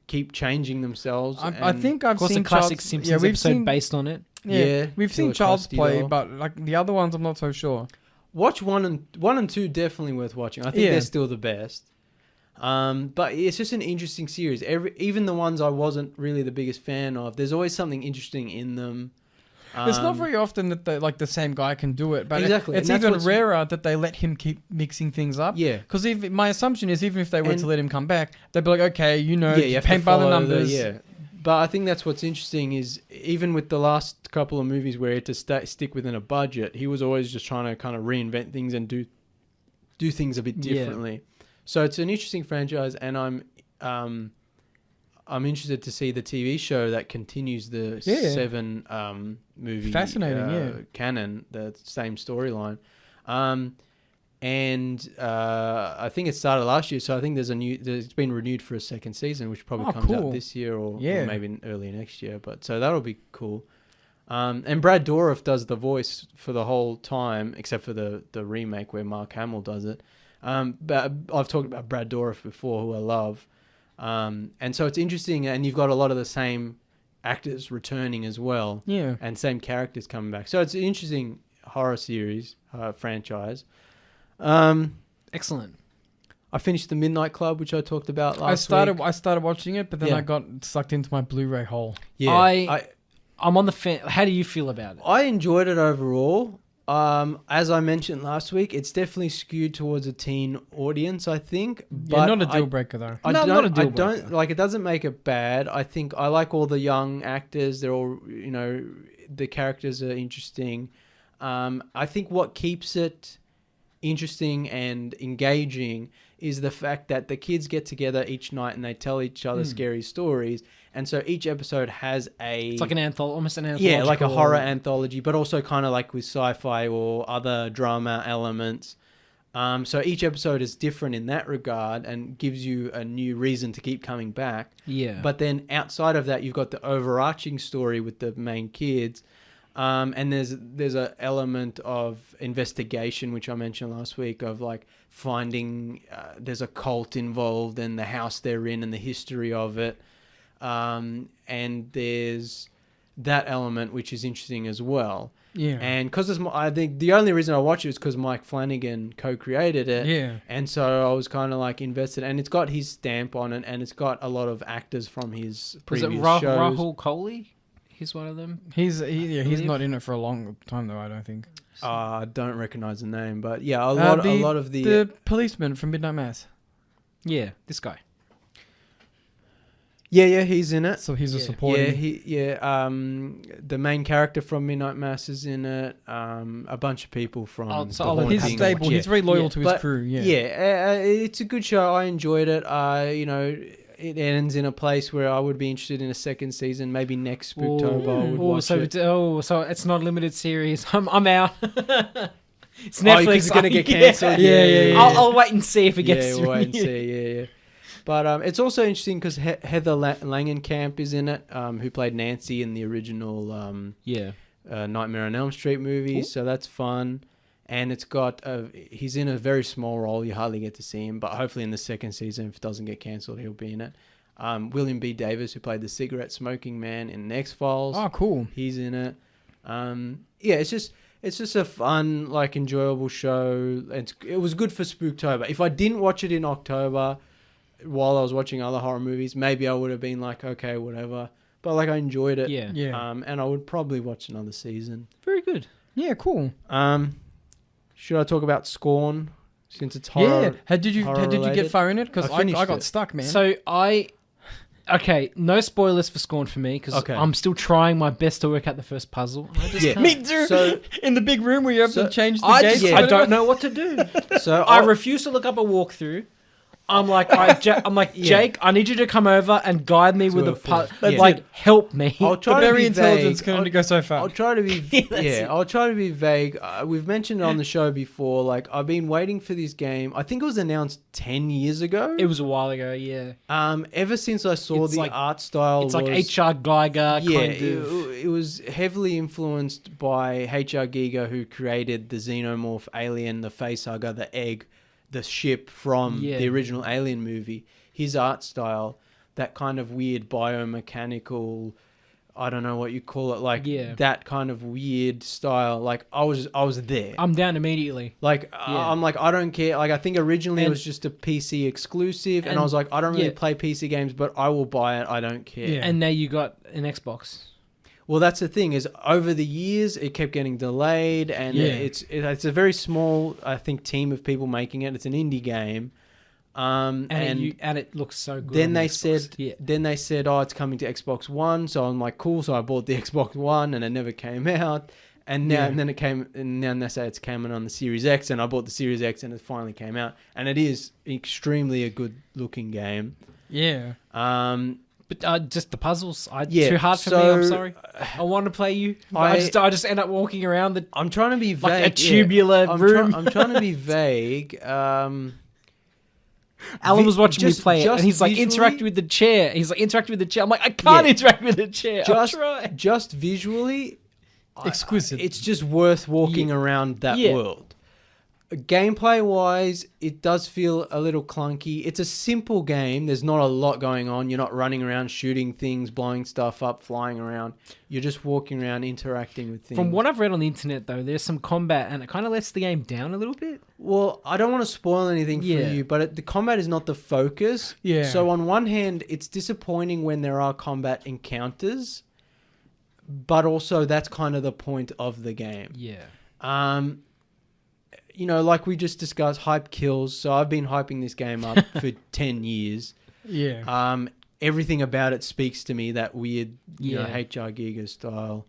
keep changing themselves. I think I've seen a classic Simpsons episode based on it. Yeah, we've seen Child's Play, but like the other ones, I'm not so sure. Watch 1 and 2, definitely worth watching. I think they're still the best. But it's just an interesting series. Even the ones I wasn't really the biggest fan of, there's always something interesting in them. It's not very often that the same guy can do it, but exactly. it's even rarer that they let him keep mixing things up. Yeah. Because my assumption is even if they were to let him come back, they'd be like, okay, you have paint to by the follow numbers. But I think that's what's interesting is even with the last couple of movies where he had to stick within a budget, he was always just trying to kind of reinvent things and do things a bit differently. So it's an interesting franchise, and I'm interested to see the TV show that continues the 7 movie canon, the same storyline. And I think it started last year, so I think it's been renewed for a second season, which probably comes out this year or maybe early next year. But so that'll be cool. And Brad Dourif does the voice for the whole time, except for the remake where Mark Hamill does it. But I've talked about Brad Dourif before, who I love. And so it's interesting, and you've got a lot of the same actors returning as well. Yeah. And same characters coming back. So it's an interesting horror series, franchise. Excellent. I finished The Midnight Club, which I talked about last week. I started watching it, but then I got sucked into my Blu-ray hole. Yeah. I'm on the fence. How do you feel about it? I enjoyed it overall. As I mentioned last week, it's definitely skewed towards a teen audience, I think. But Yeah, not a deal breaker though. Not a deal I don't breaker. like it. Doesn't make it bad. I think I like all the young actors. They're all, the characters are interesting. I think what keeps it interesting and engaging is the fact that the kids get together each night and they tell each other scary stories. And so each episode has It's like almost an anthology. yeah, like a horror anthology, but also kind of like with sci-fi or other drama elements. So each episode is different in that regard and gives you a new reason to keep coming back. Yeah. But then outside of that, you've got the overarching story with the main kids. And there's an element of investigation, which I mentioned last week, of like finding there's a cult involved and the house they're in and the history of it. And there's that element, which is interesting as well. Yeah. And because I think the only reason I watch it is because Mike Flanagan co-created it. Yeah. And so I was kind of like invested, and it's got his stamp on it, and it's got a lot of actors from his Was previous it shows. Rahul Kohli? He's one of them. He's believe. not in it for a long time though. I don't think. I don't recognize the name, but yeah, a lot of the policeman from Midnight Mass. Yeah, this guy. yeah, he's in it. So he's a Yeah. supporting. The main character from Midnight Mass is in it. A bunch of people from So The I'll let He's Haunting. stable. Yeah. He's very loyal Yeah. to his But, crew. Yeah. it's a good show. I enjoyed it. It ends in a place where I would be interested in a second season. Maybe next Spooktober I would watch it. So it's not a limited series. I'm out. It's Oh, Netflix. because it's gonna get Yeah. cancelled. Yeah. I'll wait and see if it gets yeah, through. we'll wait and see. Yeah. But it's also interesting because Heather Langenkamp is in it, who played Nancy in the original Yeah. Nightmare on Elm Street movie. So that's fun. And it's got he's in a very small role. You hardly get to see him, but hopefully in the second season, if it doesn't get cancelled, he'll be in it. William B. Davis, who played the cigarette smoking man in X-Files. Oh, cool. He's in it. It's just a fun, like, enjoyable show. It was good for Spooktober. If I didn't watch it in October while I was watching other horror movies, maybe I would have been like, okay, whatever. But like, I enjoyed it. Yeah. Yeah. And I would probably watch another season. Very good. Yeah. Cool. Should I talk about Scorn since it's horror? Yeah. Did you related? get far in it? Because I I finished got it. stuck, man. So okay, no spoilers for Scorn for me because Okay. I'm still trying my best to work out the first puzzle. I just Yeah. can't. me too. So- in the big room where you have so to change the I gates. just, Yeah. I don't know what to do. So I refuse to look up a walkthrough. I'm like, Yeah. Jake, I need you to come over and guide me with a a full- puzzle. yeah. like, help me. I'll try The to very be intelligence vague. can only go so far. I'll try to be I'll try to be vague. We've mentioned it on the show before. Like, I've been waiting for this game. I think it was announced 10 years ago. It was a while ago, yeah. Ever since I saw It's the like- art style, It's like was, H.R. Geiger yeah, kind of. it was heavily influenced by H.R. Giger, who created the xenomorph alien, the facehugger, the egg, the ship from Yeah. the original Alien movie. His art style, that kind of weird biomechanical, I don't know what you call it, like Yeah. that kind of weird style. Like I was there. I'm down immediately. Like Yeah. I'm like, I don't care. Like I think originally it And- was just a PC exclusive, and I and- was like, I don't really yeah. play PC games, but I will buy it. I don't care. Yeah. And now you got an Xbox. Well, that's the thing is over the years it kept getting delayed, and Yeah. it's a very small, I think, team of people making it. It's an indie game, And it looks so good. then on the they Xbox. said, oh, it's coming to Xbox One. So I'm like, cool. So I bought the Xbox One, and it never came out. And now, Yeah. and then it came, and now they say it's coming on the Series X, and I bought the Series X, and it finally came out, and it is extremely a good looking game. Yeah. But just the puzzles, Yeah, too hard for me. so- I'm sorry. I want to play you. But I- I just end up walking around the I'm trying to be vague. like a yeah. tubular room. I'm trying to be vague. Alan was watching me play it, and just he's like, visually- interact with the chair. He's like, interact with the chair. I'm like, I can't Yeah. interact with the chair. I'll just try. just visually Exquisite. it's just worth walking around that Yeah. world. Gameplay wise, it does feel a little clunky. It's a simple game. There's not a lot going on. You're not running around shooting things, blowing stuff up, flying around. You're just walking around interacting with things. From what I've read on the internet, though, there's some combat, and it kind of lets the game down a little bit. Well, I don't want to spoil anything for Yeah. you, but the combat is not the focus. Yeah. So on one hand, it's disappointing when there are combat encounters, but also that's kind of the point of the game. Yeah. You know, like we just discussed, hype kills. So I've been hyping this game up for 10 years. Yeah. Everything about it speaks to me, that weird, you know, Yeah. HR Giga style.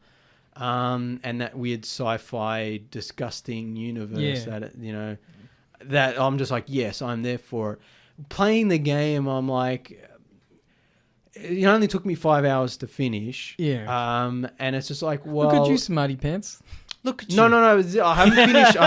And that weird sci-fi disgusting universe that, you know, that I'm just like, yes, I'm there for it. Playing the game, I'm like, it only took me 5 hours to finish. Yeah. And it's just like, well, Look at you, smarty pants. look at you. No, I haven't finished.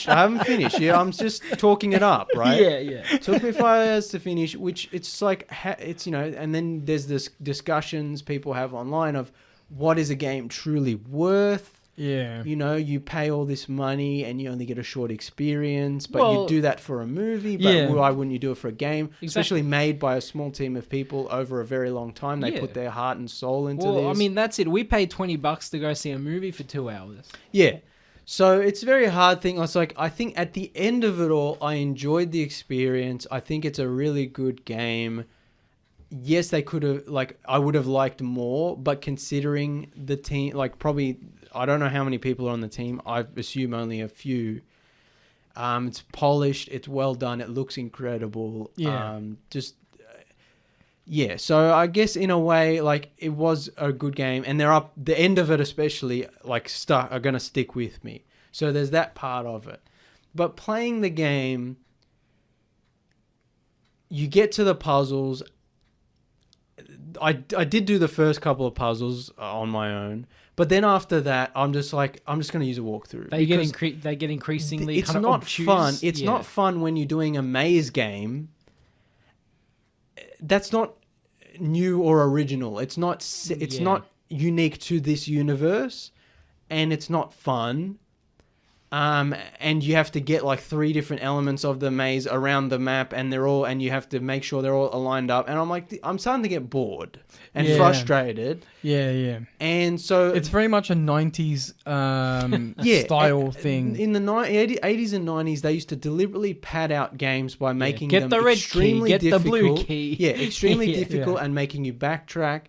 I haven't finished. Yeah, I'm just talking it up, right? Yeah. It took me 5 hours to finish, which it's like, it's, you know, and then there's this discussions people have online of what is a game truly worth. Yeah. You know, you pay all this money and you only get a short experience, but Well, you do that for a movie. But yeah. why wouldn't you do it for a game? Exactly. Especially made by a small team of people over a very long time. They Yeah. put their heart and soul into Well, this. I mean, that's it. We paid $20 to go see a movie for 2 hours. Yeah. So it's a very hard thing. It's like, I think at the end of it all, I enjoyed the experience. I think it's a really good game. Yes, they could have, like, I would have liked more, but considering the team, like, probably, I don't know how many people are on the team. I assume only a few. It's polished. It's well done. It looks incredible. Yeah. Yeah. So I guess in a way, like, it was a good game, and the end of it especially, like, are going to stick with me. So there's that part of it. But playing the game, you get to the puzzles. I did do the first couple of puzzles on my own, but then after that, I'm just like, I'm just going to use a walkthrough. They get increasingly It's kind not of obtuse. fun. It's Yeah. not fun when you're doing a maze game. That's not new or original. It's not Yeah. not unique to this universe, and it's not fun. And you have to get like 3 different elements of the maze around the map, and you have to make sure they're all aligned up. And I'm like, I'm starting to get bored and Yeah. frustrated. Yeah. And so It's very much a 90s style thing. In the 80s and 90s, they used to deliberately pad out games by making Get them the red extremely key, get the difficult. blue key. Yeah, extremely Yeah. difficult and making you backtrack.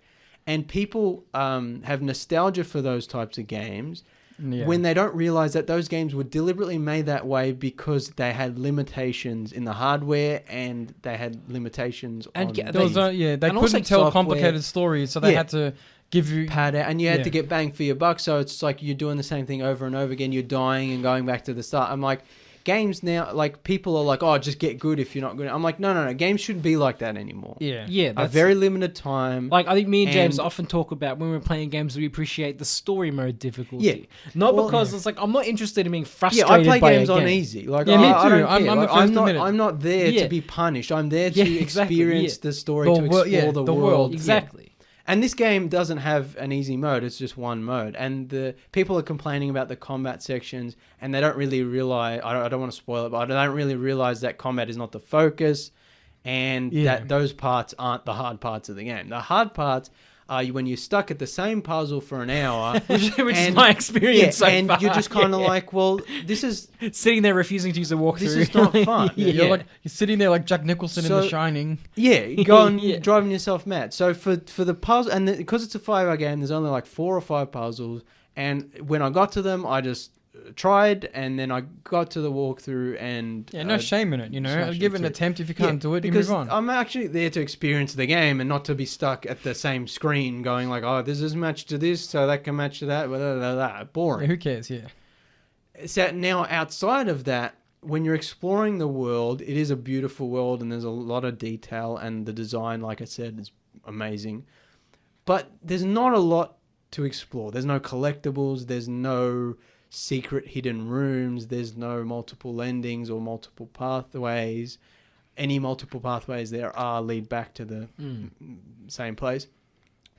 And people have nostalgia for those types of games. Yeah. When they don't realize that those games were deliberately made that way because they had limitations in the hardware and they had limitations And on get- There was they- they and also couldn't tell software. complicated stories, so they Yeah. had to give you pad out, and you had Yeah. to get bang for your buck. So it's like you're doing the same thing over and over again. You're dying and going back to the start. I'm like, games now, like, people are like, oh, just get good if you're not good. I'm like, no. Games shouldn't be like that anymore. Yeah. Yeah, A that's very limited time. like I think me and James and- often talk about when we're playing games, we appreciate the story mode difficulty. Yeah. Not Well, because it's like I'm not interested in being frustrated Yeah, I play by games a on game. easy. Like, Yeah, me I don't too. I'm care. the Like, first to admit it. I'm not there Yeah. to be punished. I'm there to Yeah, exactly, experience yeah. the story, The to wor- explore yeah, the the world. world. Exactly. And this game doesn't have an easy mode. It's just one mode. And the people are complaining about the combat sections, and they don't really realize. I don't want to spoil it, but I don't really realize that combat is not the focus, and Yeah. that those parts aren't the hard parts of the game. The hard parts are when you're stuck at the same puzzle for an hour, Which is and- my experience so and far. you're just kind of Yeah. like, well, this is sitting there refusing to use a walkthrough. This is not fun. yeah. You're sitting there like Jack Nicholson in So- The Shining. Yeah, you go on Yeah. driving yourself mad. So for the puzzle, and because it's a 5-hour game, there's only like 4 or 5 puzzles. And when I got to them, I just tried, and then I got to the walkthrough, and Yeah, no shame in it, you know. smashed Give it an through. attempt. If you can't do it, you because move on. I'm actually there to experience the game and not to be stuck at the same screen, going like, "Oh, this is match to this, so that can match to that." Blah, blah, blah, blah. Yeah, Boring. who cares? Yeah. So now, outside of that, when you're exploring the world, it is a beautiful world, and there's a lot of detail, and the design, like I said, is amazing. But there's not a lot to explore. There's no collectibles. There's no secret hidden rooms. There's no multiple endings or multiple pathways. Any multiple pathways there are lead back to the same place,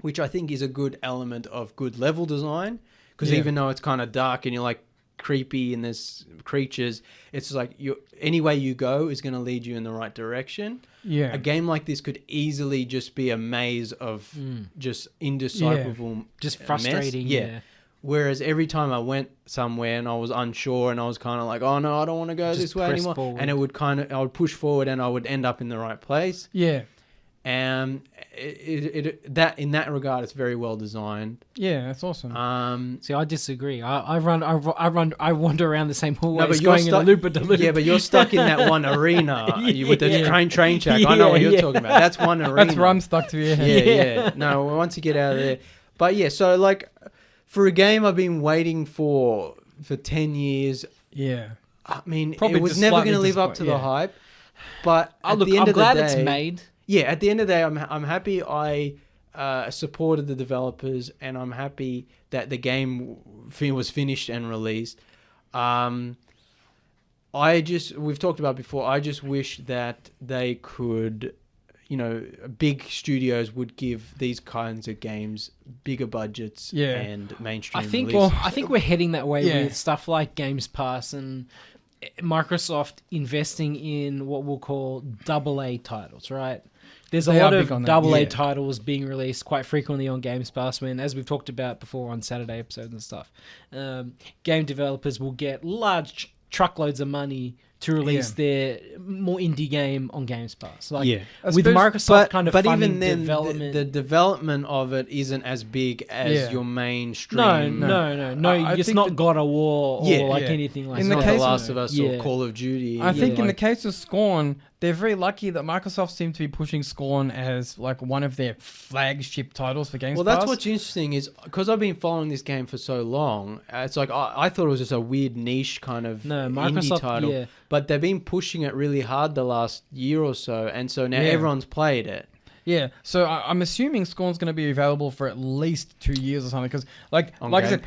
which I think is a good element of good level design. Because Yeah. even though it's kind of dark and you're like creepy and there's creatures, it's just like any way you go is going to lead you in the right direction. Yeah. A game like this could easily just be a maze of just indecipherable Just mess. frustrating. Yeah. Whereas every time I went somewhere and I was unsure and I was kind of like, oh no, I don't want to go Just this way press anymore. forward. And I would push forward and I would end up in the right place. Yeah. That in that regard, it's very well designed. Yeah, that's awesome. See, I disagree. I wander around the same hallways, but you're going in a loop de loop. Yeah, but you're stuck in that one arena with the train track. I know what you're talking about. That's one arena. That's where I'm stuck to. Yeah. No, once you get out of there, but yeah. So like, for a game I've been waiting for 10 years. Yeah. I mean, Probably it was just never slightly going to live up to the hype. But at the end I'm of glad the it's day, made. Yeah, at the end of the day, I'm happy I supported the developers, and I'm happy that the game was finished and released. We've talked about before, I just wish that they could, big studios would give these kinds of games bigger budgets and mainstream release. I think we're heading that way Yeah. with stuff like Games Pass and Microsoft investing in what we'll call AA titles, right? There's a They lot are of big on that, AA yeah. titles being released quite frequently on Games Pass when, as we've talked about before on Saturday episodes and stuff, game developers will get large truckloads of money to release their more indie game on Games Pass. Like, with Microsoft but funding even then, development... the development of it isn't as big as your mainstream. No. It's not God of War or anything like In that. the Not case The of- Last of Us or Call of Duty. I think in the case of Scorn, they're very lucky that Microsoft seemed to be pushing Scorn as like one of their flagship titles for Games Well, Pass. that's what's interesting is because I've been following this game for so long. It's like I thought it was just a weird niche kind of indie title, yeah. but they've been pushing it really hard the last year or so, and so now everyone's played it. Yeah, so I'm assuming Scorn's going to be available for at least 2 years or something because, like I said,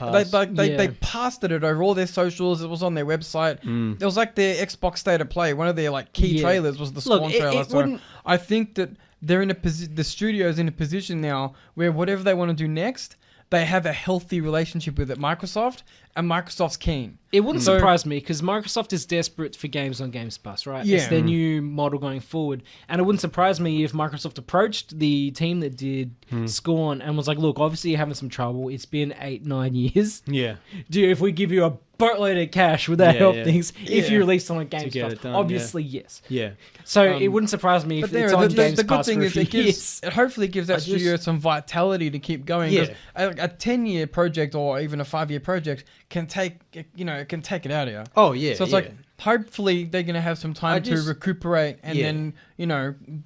they passed it over all their socials. It was on their website. It was like their Xbox State of Play. One of their like key trailers was the Scorn trailer. So I think that they're in a the studio's in a position now where whatever they want to do next, they have a healthy relationship with it. Microsoft and Microsoft's keen. It wouldn't surprise me because Microsoft is desperate for games on Games Pass, right? Yeah. It's their new model going forward. And it wouldn't surprise me if Microsoft approached the team that did Scorn and was like, look, obviously you're having some trouble. It's been 8-9 years. Yeah. If we give you a boatload of cash, would that help things? If you release on a Games get Pass? it done, Obviously, yes. Yeah. So it wouldn't surprise me if it's on Games the good Pass thing for a is few it hopefully gives that studio some vitality to keep going. Yeah. A 10-year project or even a 5-year project can take it out of you. Oh yeah. So it's like hopefully they're going to have some time to recuperate and then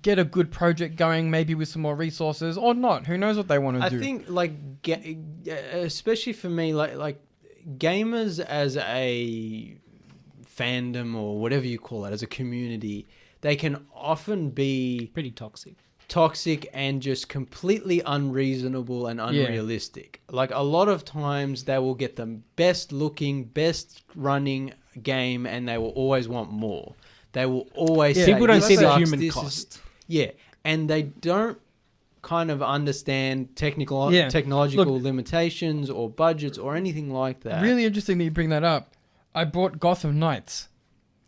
get a good project going, maybe with some more resources or not. Who knows what they want to do? I think like especially for me, like gamers as a fandom or whatever you call it, as a community, they can often be pretty toxic and just completely unreasonable and unrealistic. Like a lot of times they will get the best looking, best running game and they will always want more. They will always say, people don't "This see the sucks, human this cost." And they don't kind of understand technological limitations or budgets or anything like that. Really interesting that you bring that up. I bought Gotham Knights.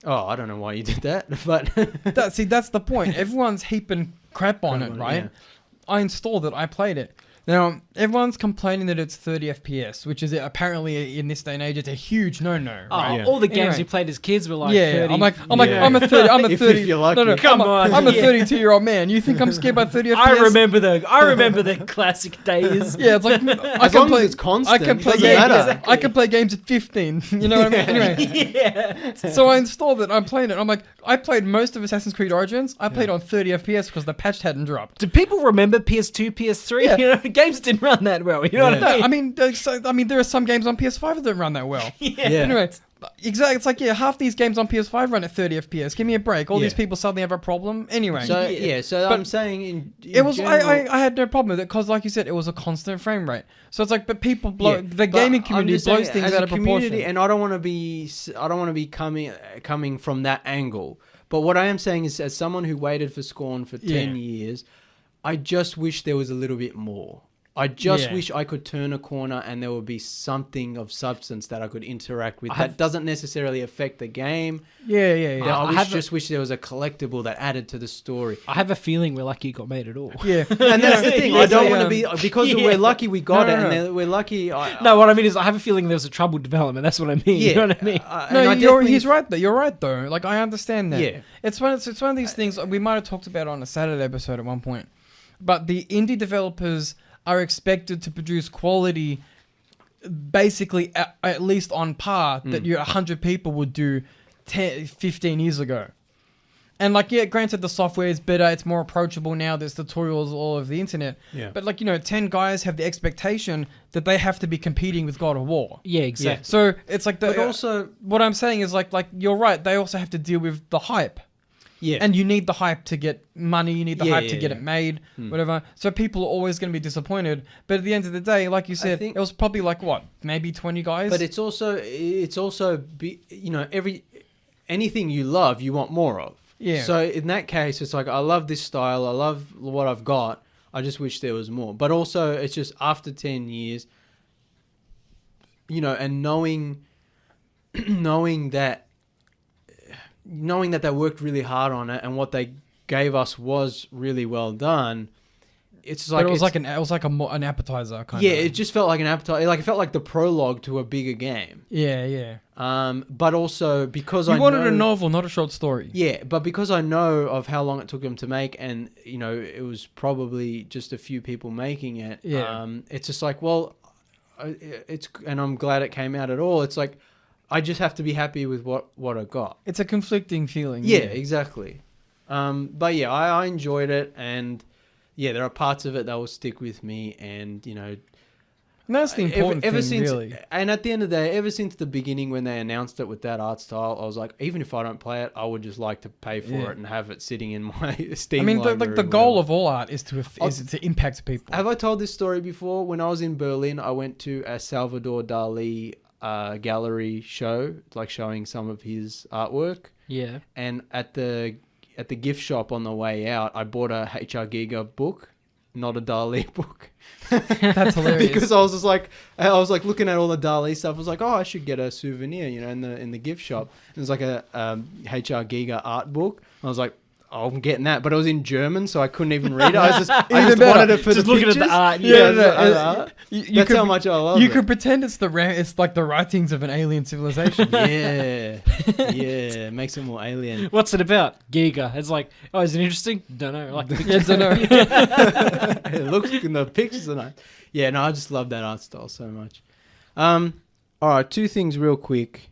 Oh, I don't know why you did that, but that's the point. Everyone's heaping crap on it, right? Yeah. I installed it. I played it. Now, everyone's complaining that it's 30 FPS, which is apparently in this day and age, it's a huge no-no. Right? All the games we played as kids were like 30. I'm a 30. If you're lucky. Come on. I'm a 32-year-old man. You think I'm scared by 30 FPS? I remember the classic days. Yeah, it's like as long as it's constant, I can play doesn't games. matter. I can play games at 15. You know what I mean? Anyway, so I installed it. I'm playing it. I'm like, I played most of Assassin's Creed Origins. I played on 30 FPS because the patch hadn't dropped. Do people remember PS2, PS3? Yeah. You know, games didn't run that well. You know what I mean? I mean, there are some games on PS5 that don't run that well. Anyway, exactly. It's like, half these games on PS5 run at 30 FPS. Give me a break. All these people suddenly have a problem. Anyway. So I'm saying I had no problem with it because, like you said, it was a constant frame rate. So it's like, but people the gaming community blows things out of proportion. And I don't want to be coming from that angle. But what I am saying is, as someone who waited for Scorn for 10 years, I just wish there was a little bit more. I just wish I could turn a corner and there would be something of substance that I could interact with. That doesn't necessarily affect the game. I just wish there was a collectible that added to the story. I have a feeling we're lucky it got made at all. Yeah. And that's the thing. I don't want to be... Because we're lucky we got it and we're lucky... what I mean is I have a feeling there was a troubled development. That's what I mean. You know what I mean? He's right though. You're right though. Like, I understand that. Yeah. It's one of these things we might have talked about on a Saturday episode at one point. but the indie developers are expected to produce quality basically at least on par that 100 people would do 15 years ago. And like, yeah, granted the software is better, it's more approachable now, there's tutorials all over the internet. Yeah. But like, 10 guys have the expectation that they have to be competing with God of War. Yeah, exactly. So it's like But also, what I'm saying is like you're right, they also have to deal with the hype. yeah. And you need the hype to get money, you need the hype to get it made, whatever. So people are always going to be disappointed. But at the end of the day, like you said, it was probably like what, maybe 20 guys? But it's also anything you love, you want more of. Yeah. So in that case, it's like, I love this style, I love what I've got, I just wish there was more. But also, it's just after 10 years, and knowing that they worked really hard on it and what they gave us was really well done. It's like, but it was like an appetizer kind of. Yeah, it just felt like an appetizer. Like, it felt like the prologue to a bigger game. Yeah. But also because you wanted a novel, not a short story. Yeah, but because I know of how long it took them to make, and it was probably just a few people making it. Yeah. It's just like, well, and I'm glad it came out at all. It's like, I just have to be happy with what I got. It's a conflicting feeling. Yeah, exactly. But yeah, I enjoyed it, and yeah, there are parts of it that will stick with me, and And that's the important thing, since, really. And at the end of the day, ever since the beginning when they announced it with that art style, I was like, even if I don't play it, I would just like to pay for it and have it sitting in my Steam library. the goal of all art is to impact people. Have I told this story before? When I was in Berlin, I went to a Salvador Dali gallery show, like showing some of his artwork. Yeah. And at the gift shop on the way out, I bought a HR Giga book, not a Dali book. That's hilarious. Because I was like looking at all the Dali stuff. I was like, oh, I should get a souvenir, in the gift shop. And it was like a HR Giga art book. I was like, oh, I'm getting that, but it was in German, so I couldn't even read it. I just wanted it for just the looking pictures. at the art. Yeah, that's how much I love it. You could pretend it's like the writings of an alien civilization. Yeah, it makes it more alien. What's it about? Giga. It's like, oh, is it interesting? Don't know. Like, Don't know. It looks good in the pictures are nice. Yeah, no, I just love that art style so much. All right, two things real quick.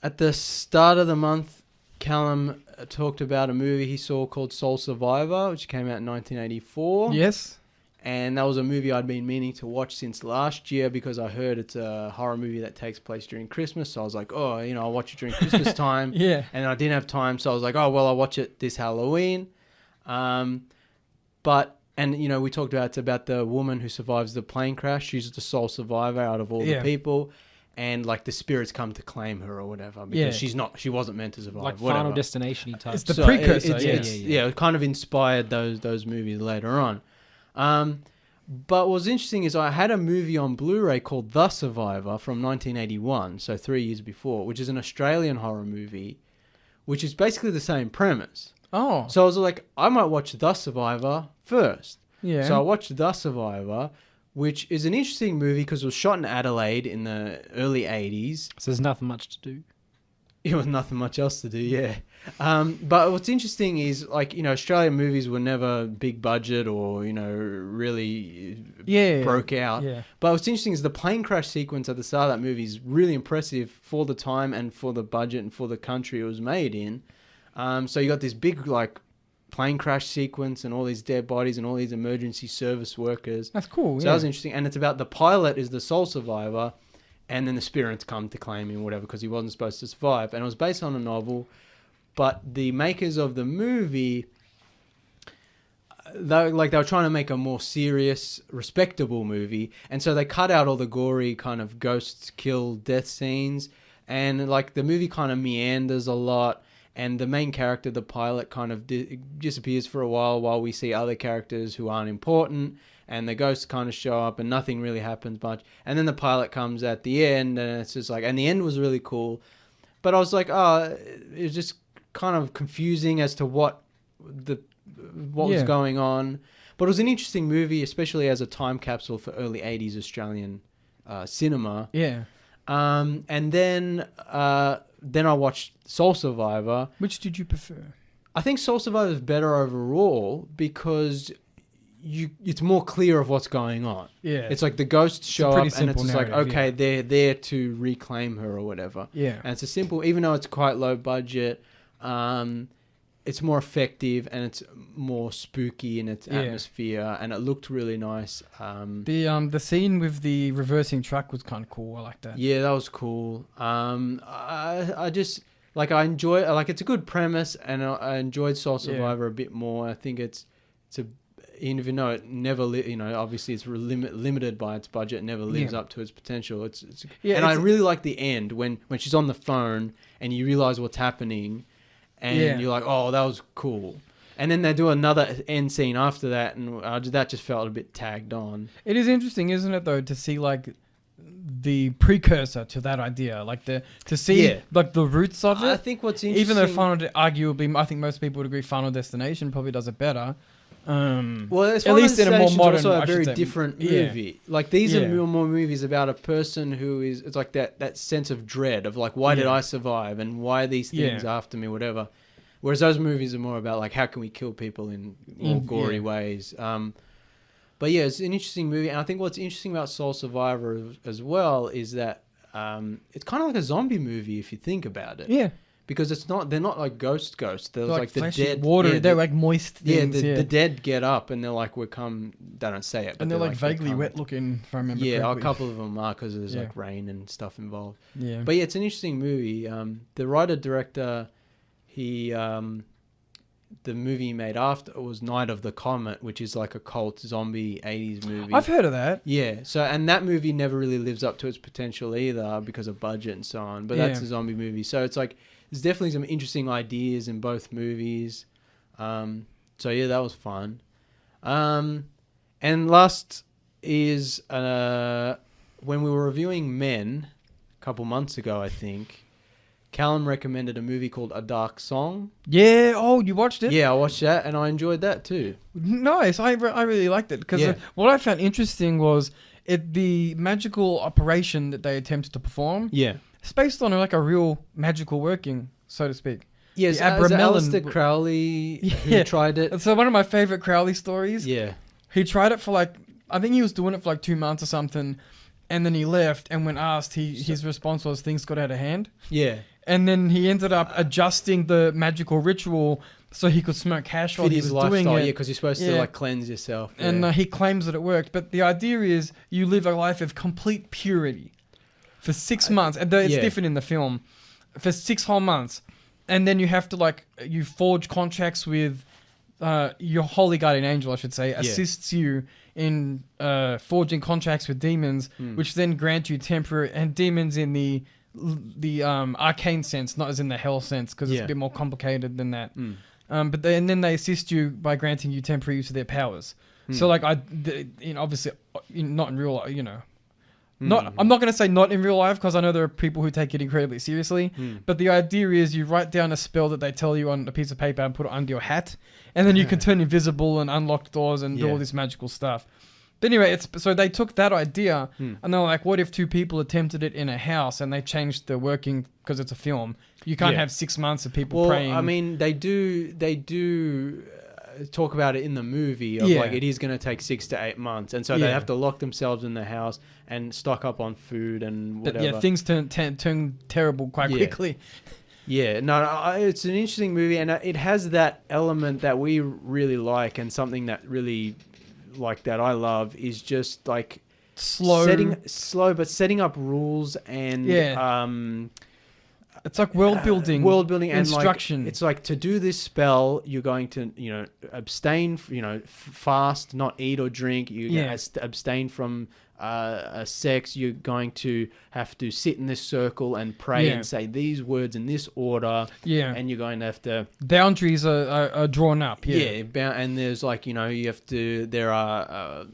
At the start of the month, Callum talked about a movie he saw called Soul Survivor, which came out in 1984. Yes. And that was a movie I'd been meaning to watch since last year because I heard it's a horror movie that takes place during Christmas. So I was like, oh, I'll watch it during Christmas time. Yeah. And I didn't have time. So I was like, oh, well, I'll watch it this Halloween. We talked about it's about the woman who survives the plane crash. She's the sole survivor out of all the people. And like the spirits come to claim her or whatever because she wasn't meant to survive. like whatever. Final Destination type. It's the precursor. It kind of inspired those movies later on. But what's interesting is I had a movie on Blu-ray called The Survivor from 1981, so 3 years before, which is an Australian horror movie, which is basically the same premise. Oh. So I was like, I might watch The Survivor first. Yeah. So I watched The Survivor, which is an interesting movie because it was shot in Adelaide in the early 80s. So there's nothing much to do. It was nothing much else to do, yeah. But what's interesting is, like, Australian movies were never big budget or, really broke out. Yeah. But what's interesting is the plane crash sequence at the start of that movie is really impressive for the time and for the budget and for the country it was made in. So you got this big, like, plane crash sequence and all these dead bodies and all these emergency service workers. That's cool. So that was interesting. And it's about the pilot is the sole survivor. And then the spirits come to claim him, whatever, because he wasn't supposed to survive. And it was based on a novel. But the makers of the movie, they were trying to make a more serious, respectable movie. And so they cut out all the gory kind of ghosts, kill, death scenes. And like the movie kind of meanders a lot. And the main character, the pilot, kind of disappears for a while we see other characters who aren't important. And the ghosts kind of show up and nothing really happens much. And then the pilot comes at the end and it's just like, and the end was really cool. But I was like, it was just kind of confusing as to what was going on. But it was an interesting movie, especially as a time capsule for early 80s Australian cinema. Yeah. And then I watched Soul Survivor. Which did you prefer? I think Soul Survivor is better overall because it's more clear of what's going on. Yeah. It's like the ghosts show up and it's just like, narrative, okay, yeah. they're there to reclaim her or whatever. Yeah. And it's a simple, even though it's quite low budget, it's more effective and it's more spooky in its atmosphere, and it looked really nice. The scene with the reversing truck was kind of cool. I like that. Yeah, that was cool. I just I enjoy it's a good premise, and I enjoyed Soul Survivor a bit more. I think it's a, even though it never obviously it's limited by its budget, it never lives up to its potential. I really like the end when she's on the phone and you realize what's happening. And you're like, oh, that was cool. And then they do another end scene after that, and that just felt a bit tagged on. It is interesting, isn't it, though, to see, like, the precursor to that idea. Like, the roots of it. I think what's interesting... Even though arguably, I think most people would agree Final Destination probably does it better. Well, at least in a more modern, also a very different movie. Like these are more movies about a person who is. It's like that sense of dread of like, why did I survive and why are these things after me, whatever. Whereas those movies are more about like, how can we kill people in more gory ways. But yeah, it's an interesting movie, and I think what's interesting about Soul Survivor as well is that it's kind of like a zombie movie if you think about it. Yeah. Because they're not like ghosts. They're like the dead water. Yeah, they're like moist things. The dead get up and they're like, they don't say it. But and they're like vaguely wet looking, if I remember correctly. A couple of them are because there's like rain and stuff involved. Yeah. But yeah, it's an interesting movie. The writer-director, the movie he made after was Night of the Comet, which is like a cult zombie 80s movie. I've heard of that. Yeah. So, and that movie never really lives up to its potential either because of budget and so on. But that's a zombie movie. So it's like, there's definitely some interesting ideas in both movies. So yeah, that was fun. And last is when we were reviewing Men a couple months ago, I think, Callum recommended a movie called A Dark Song. Yeah. Oh, you watched it? Yeah, I watched that and I enjoyed that too. Nice. I really liked it because what I found interesting was the magical operation that they attempted to perform. Yeah. It's based on like a real magical working, so to speak. Yes, Aleister Crowley who tried it. So one of my favorite Crowley stories. Yeah. He tried it for I think he was doing it for 2 months or something, and then he left. And when asked, his response was things got out of hand. Yeah. And then he ended up adjusting the magical ritual so he could smoke hash while he was doing it. Yeah, because you're supposed to cleanse yourself. Yeah. And he claims that it worked. But the idea is you live a life of complete purity for 6 months. And it's different in the film. For 6 whole months. And then you have to you forge contracts with your holy guardian angel, I should say, assists you in forging contracts with demons, which then grant you temporary, and demons in the arcane sense, not as in the hell sense, because it's a bit more complicated than that. But then they assist you by granting you temporary use of their powers. So obviously not in real life, I'm not going to say not in real life because I know there are people who take it incredibly seriously. But the idea is you write down a spell that they tell you on a piece of paper and put it under your hat, and then you can turn invisible and unlock doors and do all this magical stuff. But anyway, so they took that idea and they were like, what if 2 people attempted it in a house and they changed the working because it's a film? You can't have 6 months of people praying. Well, I mean, they do talk about it in the movie of it is going to take 6 to 8 months, and so they have to lock themselves in the house and stock up on food and whatever. But things turn terrible quite quickly. Yeah, no, it's an interesting movie, and it has that element that we really like, and something that really that I love is just slow, but setting up rules and it's like world building and instruction. It's like to do this spell, you're going to abstain, fast, not eat or drink. You abstain from sex. You're going to have to sit in this circle and pray and say these words in this order. Yeah, and you're going to have to boundaries are drawn up. And there's you have to. There are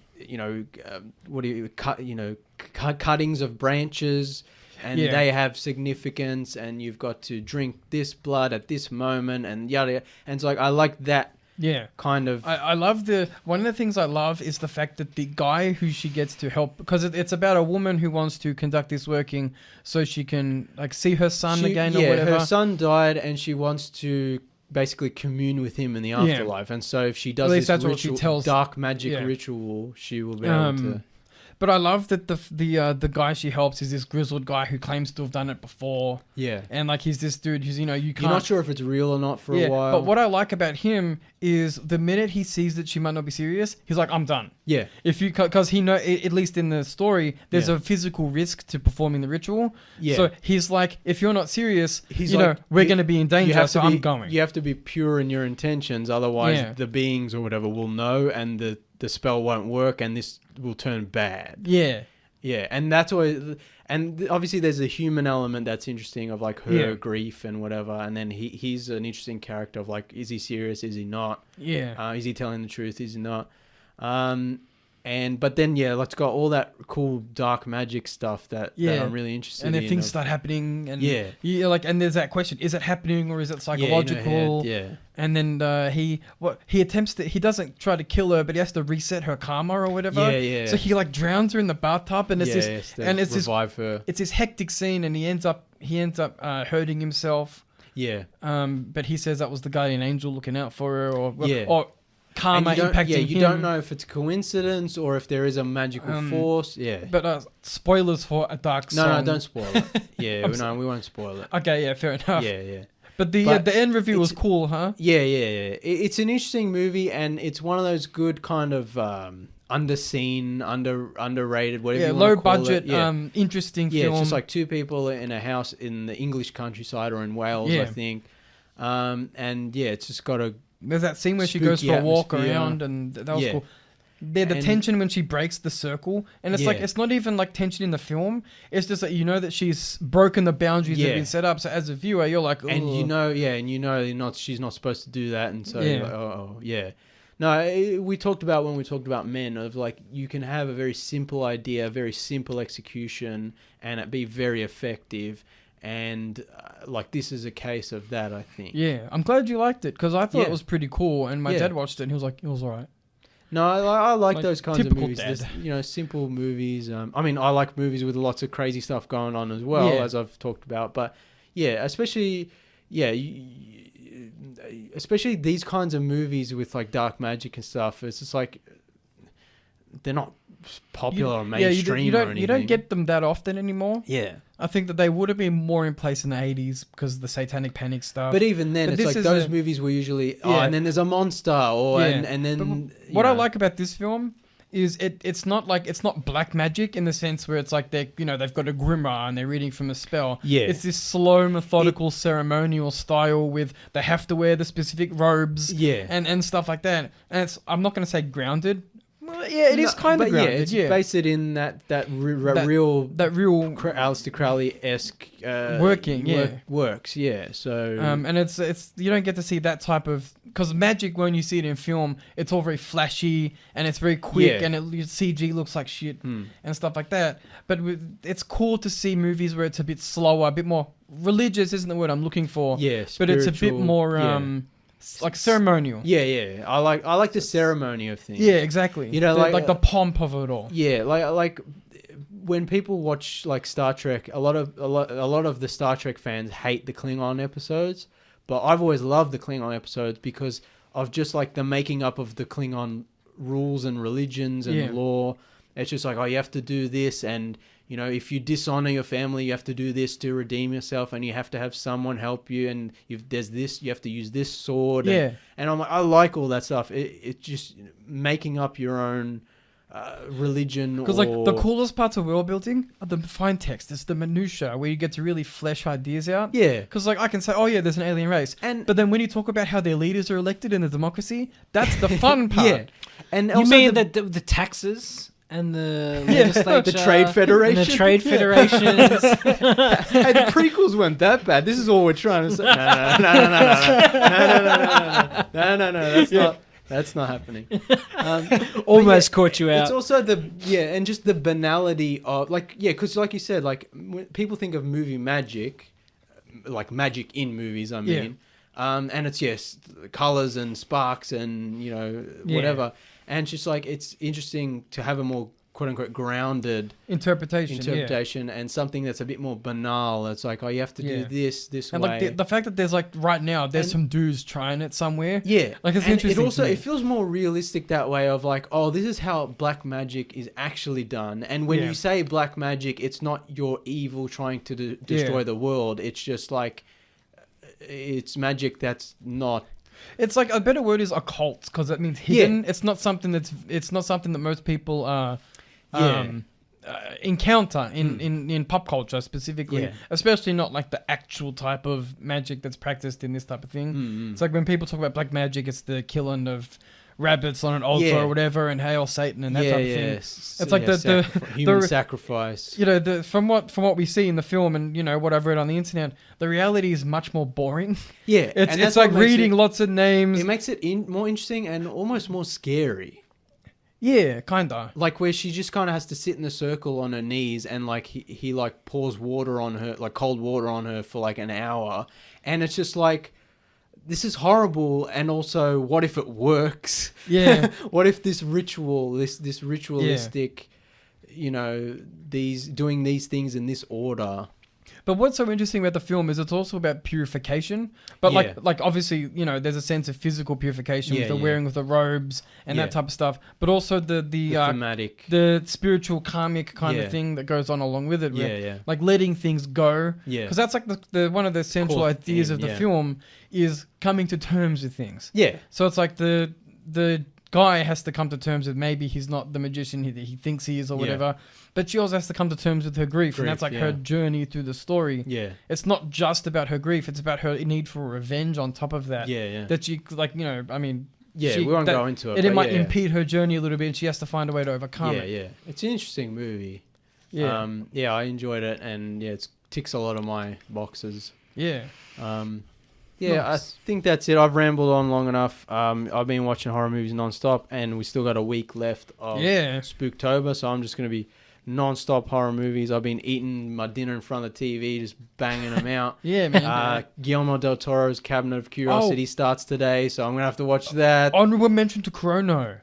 cuttings of branches. And they have significance, and you've got to drink this blood at this moment, and yada yada. And it's I like that kind of... I love one of the things I love is the fact that the guy who she gets to help, because it's about a woman who wants to conduct this working so she can see her son again or whatever. Her son died, and she wants to basically commune with him in the Yeah. afterlife. And so if she does least this that's what she ritual, tells- dark magic yeah. ritual, she will be able to. But I love that the guy she helps is this grizzled guy who claims to have done it before. Yeah. And like he's this dude who's, you know, you can't. You're not sure if it's real or not for a while. But what I like about him is the minute he sees that she might not be serious, he's like, I'm done. Yeah. If you, because he know, at least in the story, there's Yeah. a physical risk to performing the ritual. Yeah. So he's like, if you're not serious, He's you like, know, we're you- going to be in You danger, have so to be, I'm going. You have to be pure in your intentions, otherwise Yeah. the beings or whatever will know, and the spell won't work, and this will turn bad. Yeah. Yeah, and that's why, and obviously there's a human element that's interesting of like her Yeah. grief and whatever, and then he's an interesting character of like, is he serious? Is he not? Yeah. Is he telling the truth? Is he not? But then let's got all that cool dark magic stuff that I'm really interested and in. then things start happening, and Yeah. like, and there's that question: is it happening or is it psychological? Yeah. And then he attempts to, he doesn't try to kill her, but he has to reset her karma or whatever. Yeah. So he like drowns her in the bathtub, and it's this revive her. it's this hectic scene, and he ends up hurting himself. Yeah. But he says that was the guardian angel looking out for her, Yeah. or karma impacting him. You don't know if it's a coincidence or if there is a magical force. Yeah. But spoilers for A Dark Song. No, don't spoil it. Yeah, we won't spoil it. Okay, yeah, fair enough. Yeah. But the end review was cool, huh? Yeah. It's an interesting movie, and it's one of those good kind of underseen, underrated, whatever you want to call low budget, it. interesting film. Yeah, it's just like two people in a house in the English countryside or in Wales, I think. It's just got a... There's that scene where she goes for a walk atmosphere. around, and that was cool. The tension when she breaks the circle, and it's like, it's not even like tension in the film. It's just that you know that she's broken the boundaries that have been set up. So as a viewer, you're like, ugh. and you know, she's not supposed to do that, and so you're like, No, we talked about when we talked about Men of like you can have a very simple idea, a very simple execution, and it be very effective. And like this is a case of that, I think. Yeah, I'm glad you liked it because I thought it was pretty cool, and my dad watched it and he was like, it was alright. No, I like those kinds of movies. Dad. Simple movies. I mean, I like movies with lots of crazy stuff going on as well, as I've talked about. But especially these kinds of movies with like dark magic and stuff. It's just like they're not popular or mainstream or anything. You don't get them that often anymore. Yeah. I think that they would have been more in place in the 80s because of the Satanic Panic stuff. But even then, it's like those movies were usually, and then there's a monster, and then... What I like about this film is it's not black magic in the sense where it's like they've got a grimoire and they're reading from a spell. Yeah. It's this slow, methodical, ceremonial style with they have to wear the specific robes and stuff like that. And I'm not going to say grounded. Well, it is kind of grounded. It's based it in that real Aleister Crowley-esque working works. Yeah, so and it's you don't get to see that type of because magic when you see it in film, it's all very flashy and it's very quick and CG looks like shit and stuff like that. But it's cool to see movies where it's a bit slower, a bit more religious. Isn't the word I'm looking for? Yeah, but it's a bit more. Like ceremonial. Yeah. I like the ceremony of things. Yeah, exactly. You know, like the pomp of it all. Yeah, like when people watch like Star Trek, a lot of the Star Trek fans hate the Klingon episodes, but I've always loved the Klingon episodes because of just like the making up of the Klingon rules and religions and law. It's just like, you have to do this, and if you dishonor your family, you have to do this to redeem yourself, and you have to have someone help you, and there's this, you have to use this sword. And I'm like, I like all that stuff. It's just making up your own religion. Because like the coolest parts of world building are the fine text. It's the minutia where you get to really flesh ideas out. Yeah. Because like I can say, there's an alien race, but then when you talk about how their leaders are elected in a democracy, that's the fun part. And you mean the taxes. And the legislature, the Trade Federation, and the Trade Federations. Hey, the prequels weren't that bad. This is all we're trying to say. No. That's not happening. Almost caught you out. It's also and just the banality of because like you said, like when people think of movie magic, like magic in movies. I mean, and it's colors and sparks and whatever. And it's just like, it's interesting to have a more quote unquote grounded interpretation, and something that's a bit more banal. It's like, oh, you have to do this and way. like the fact that there's like right now there's some dudes trying it somewhere. Yeah, like it's and interesting. It feels more realistic that way of like, oh, this is how black magic is actually done. And when you say black magic, it's not your evil trying to destroy the world. It's just like it's magic that's not. It's like a better word is occult because that means hidden. It's not something that most people encounter in pop culture specifically, especially not like the actual type of magic that's practiced in this type of thing. It's like when people talk about black magic, it's the killing of rabbits on an altar or whatever, and hail Satan and that type of thing. It's like the human sacrifice. You know, from what we see in the film and you know what I've read on the internet, the reality is much more boring. Yeah, it's like reading lots of names. It makes it more interesting and almost more scary. Yeah, kinda. Like where she just kind of has to sit in a circle on her knees and like he like pours water on her, like cold water on her for like an hour, and it's just like, this is horrible, and also, what if it works? Yeah. What if this ritual, this ritualistic, you know, doing these things in this order. But what's so interesting about the film is it's also about purification. But like obviously, you know, there's a sense of physical purification with the wearing of the robes and that type of stuff. But also the thematic, the spiritual karmic kind of thing that goes on along with it. Like letting things go. Yeah. Because that's like the one of the central ideas of the film is coming to terms with things. Yeah. So it's like the guy has to come to terms with maybe he's not the magician he thinks he is or whatever, but she also has to come to terms with her grief and that's like her journey through the story. Yeah, it's not just about her grief; it's about her need for revenge on top of that. That she like, you know, I mean, we won't go into it. It might impede her journey a little bit, and she has to find a way to overcome it. Yeah, it's an interesting movie. Yeah, I enjoyed it, and it ticks a lot of my boxes. Yeah. Yeah, nice. I think that's it. I've rambled on long enough. I've been watching horror movies non-stop, and we still got a week left of Spooktober, so I'm just going to be non-stop horror movies. I've been eating my dinner in front of the TV, just banging them out. Man. Guillermo del Toro's Cabinet of Curiosity starts today, so I'm going to have to watch that. Honorable mention to Kronos.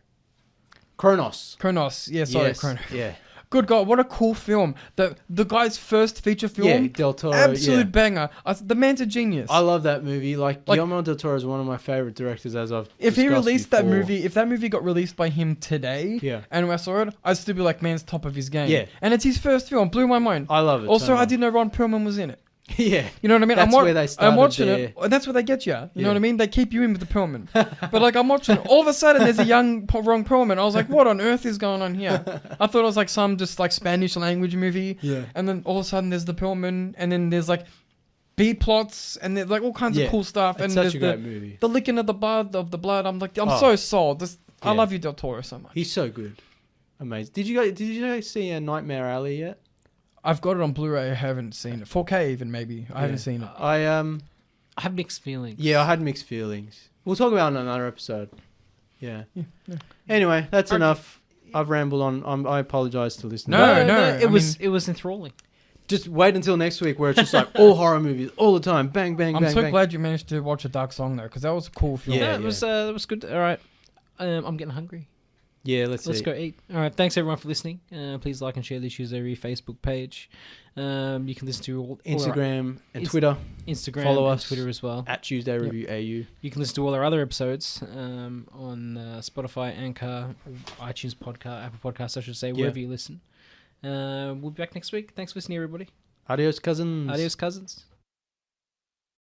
Yeah, sorry, yes. Kronos. Yeah. Good God, what a cool film. The guy's first feature film. Yeah, Del Toro. Absolute banger. The man's a genius. I love that movie. Like Guillermo del Toro is one of my favorite directors, as I've If he released before. that movie, if that movie got released by him today, and I saw it, I'd still be like, man's top of his game. Yeah. And it's his first film. Blew my mind. I love it. Also, I didn't know Ron Perlman was in it. Yeah. You know what I mean? That's where they started. I'm watching it. That's where they get you. You know what I mean? They keep you in with the Perlman. But like, I'm watching it. All of a sudden, there's a young Ron Perlman. I was like, what on earth is going on here? I thought it was like some just like Spanish language movie. Yeah. And then all of a sudden, there's the Perlman. And then there's like B plots. And there's like all kinds of cool stuff. And such a great movie. The licking of the blood. I'm like, I'm so sold. I love you, Del Toro, so much. He's so good. Amazing. Did you guys see Nightmare Alley yet? I've got it on Blu-ray. I haven't seen it. 4K even maybe. I haven't seen it. I have mixed feelings. Yeah, I had mixed feelings. We'll talk about it in another episode. Yeah. Anyway, that's enough. I've rambled on. I apologize to listeners. No. It was enthralling. Just wait until next week where it's just like all horror movies all the time. Bang, bang, bang. I'm so glad you managed to watch A Dark Song though, because that was a cool film. Yeah, it was good. All right. I'm getting hungry. Yeah, let's go eat. All right, thanks everyone for listening. Please like and share the Issues Every Facebook page. You can listen to all Instagram and Twitter. Instagram, follow and us, Twitter as well. At Tuesday Review AU. You can listen to all our other episodes on Spotify, Anchor, iTunes Podcast, Apple Podcasts, I should say, wherever you listen. We'll be back next week. Thanks for listening, everybody. Adios, cousins. Adios, cousins.